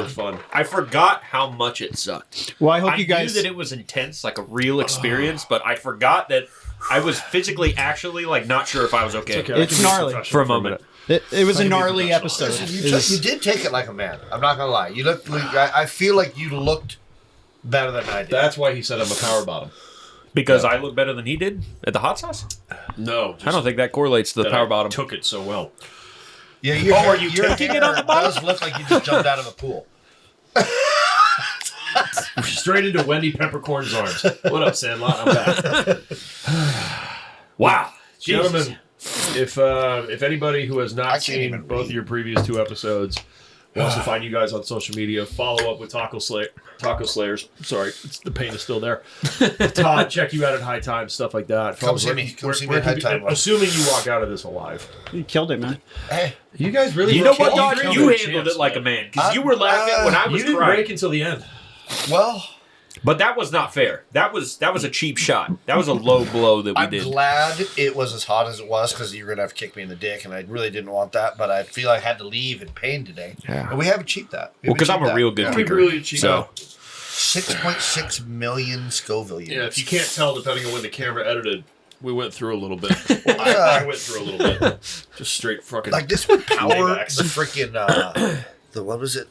fun.
I forgot how much it sucked.
Well, I hope you guys.
Knew that it was intense, like a real experience, but I forgot that I was physically actually like not sure if I was okay.
It's gnarly
for a moment.
It was a gnarly episode.
You did take it like a man. I'm not gonna lie. You looked. I feel like you looked better than I did.
That's why he said I'm a power bottom.
Because I look better than he did at the hot sauce?
No,
I don't think that correlates to the power bottom.
Took it so well.
Yeah,
are you taking it on the bottom?
It does look like you just jumped out of a pool.
Straight into Wendy Peppercorn's arms. What up, Sandlot? I'm back.
Wow.
Gentlemen, if anybody who has
I
not
can't
seen
even
both of
read.
your previous 2 episodes wants to find you guys on social media, follow up with Taco Slayers. Sorry, the pain is still there. Todd, check you out at High Time, stuff like that.
Come see me at High Time.
Assuming you walk out of this alive.
You killed it, man.
Hey,
You guys really
You know what,
killed
Dog?
it.
You
Chance,
handled it like a
man.
man. Because you were laughing when I was
You didn't
crying.
break until the end.
well,
But that was not fair. That was a cheap shot. That was a low blow that we
I'm
did.
glad it was as hot as it was because you were gonna have to kick me in the dick, and I really didn't want that. But I feel I had to leave in pain today.
Yeah.
And we haven't cheaped that.
Well, because I'm a real good
We
kicker.
really cheated.
So
6.6 million Scoville units.
Yeah, if you can't tell, depending on when the camera edited, we went through a little bit.
I
I went through a little bit. Just straight fucking.
like this would power
Laybacks.
the freaking what was it?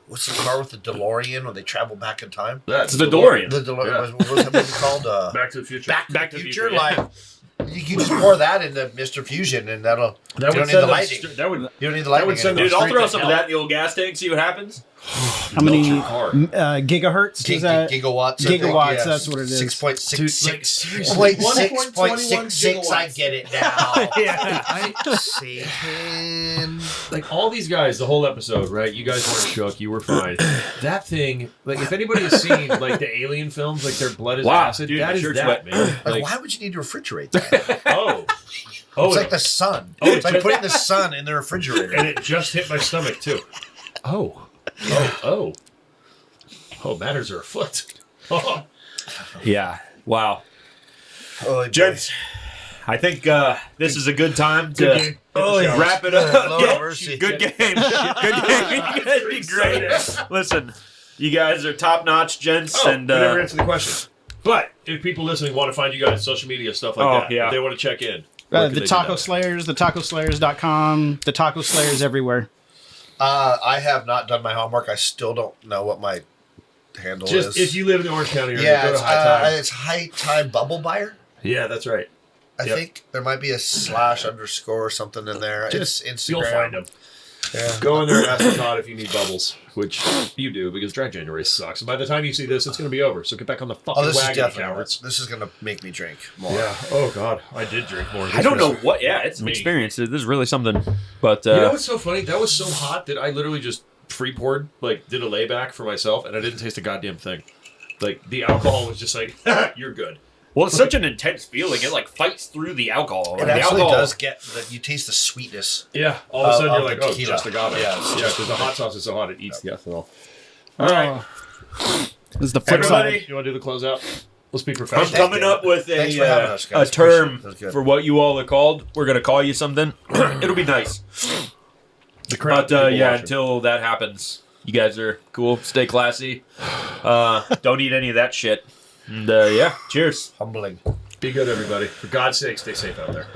What's the car with the DeLorean when they travel back in time?
That's
the DeLorean.
The DeLorean.
Yeah.
What was that movie called?
Back to the Future.
Back to the Future.
yeah.
Like you can just pour that into Mr. Fusion, and that'll.
That
you don't
would
need
send
the
them
lighting.
that would.
You don't need the lighting.
would send them
Dude, I'll
straight
throw
to
some of
hell.
that in the old gas tank, see what happens.
How many
Melt your car.
gigahertz is that?
Gigawatts.
Gigawatts, that's what it is.
6.66.
Like,
6.66. I get it now.
Yeah.
Satan.
Like all these guys, the whole episode, right? You guys weren't shook. You were fine. That thing, like if anybody has seen like the Alien films, like their blood is
Wow,
acid.
dude,
That
my
is
shirt's
that,
wet.
man.
Like, why would you need to refrigerate that?
oh,
It's like the sun.
Oh,
It's like putting the sun in the refrigerator.
and it just hit my stomach too. Oh, matters are afoot.
Yeah. Wow.
Holy
Gents, I think this is a good time to
game.
wrap it up.
Lord
Yeah,
mercy.
good game. Good game. You guys did great. Listen, you guys are top notch, gents, and
we never answered the question. But if people listening want to find you guys, social media stuff like that, if they want to check in, where can
The
they do
Taco
that?
Slayers, the TacoSlayers.com, the Taco Slayers everywhere.
I have not done my homework. I still don't know what my handle
Just
is.
if you live in Orange County, or
yeah,
go
it's
to High Time.
it's High Time Bubble Buyer.
Yeah, that's right.
I think there might be a / or something in there.
Just
it's Instagram.
You'll find them.
Yeah.
Go in there and ask Todd if you need bubbles, which you do because Drag January sucks. And by the time you see this, it's going to be over. So get back on the fucking
Oh, this is
wagon, you
definitely.
cowards.
This is gonna make me drink more.
Yeah. Oh God, I did drink more.
I don't know what. Yeah, it's an
Me.
experience. This is really something. But
You know what's so funny? That was so hot that I literally just free poured, like did a layback for myself, and I didn't taste a goddamn thing. Like the alcohol was just like, you're good.
well, it's such an intense feeling. It like fights through the alcohol.
It
the
actually
alcohol,
does get that. You taste the sweetness.
Yeah. All of a sudden
Of
you're like,
the
oh,
tequila.
just agave.
Yeah, it's
Yeah. Because the hot sauce is so hot it eats the ethanol. All right.
This is the flip
Everybody,
side.
You want to do the closeout? Let's be
I'm
professional.
coming up with
Thanks for having us,
a
guys.
term
Appreciate it. That was good.
for what you all are called. We're gonna call you something. It'll be nice.
The crowd.
But
people
yeah,
watching.
until that happens, you guys are cool. Stay classy. Don't eat any of that shit. And yeah, cheers.
Humbling.
Be good, everybody. For God's sake, stay safe out there.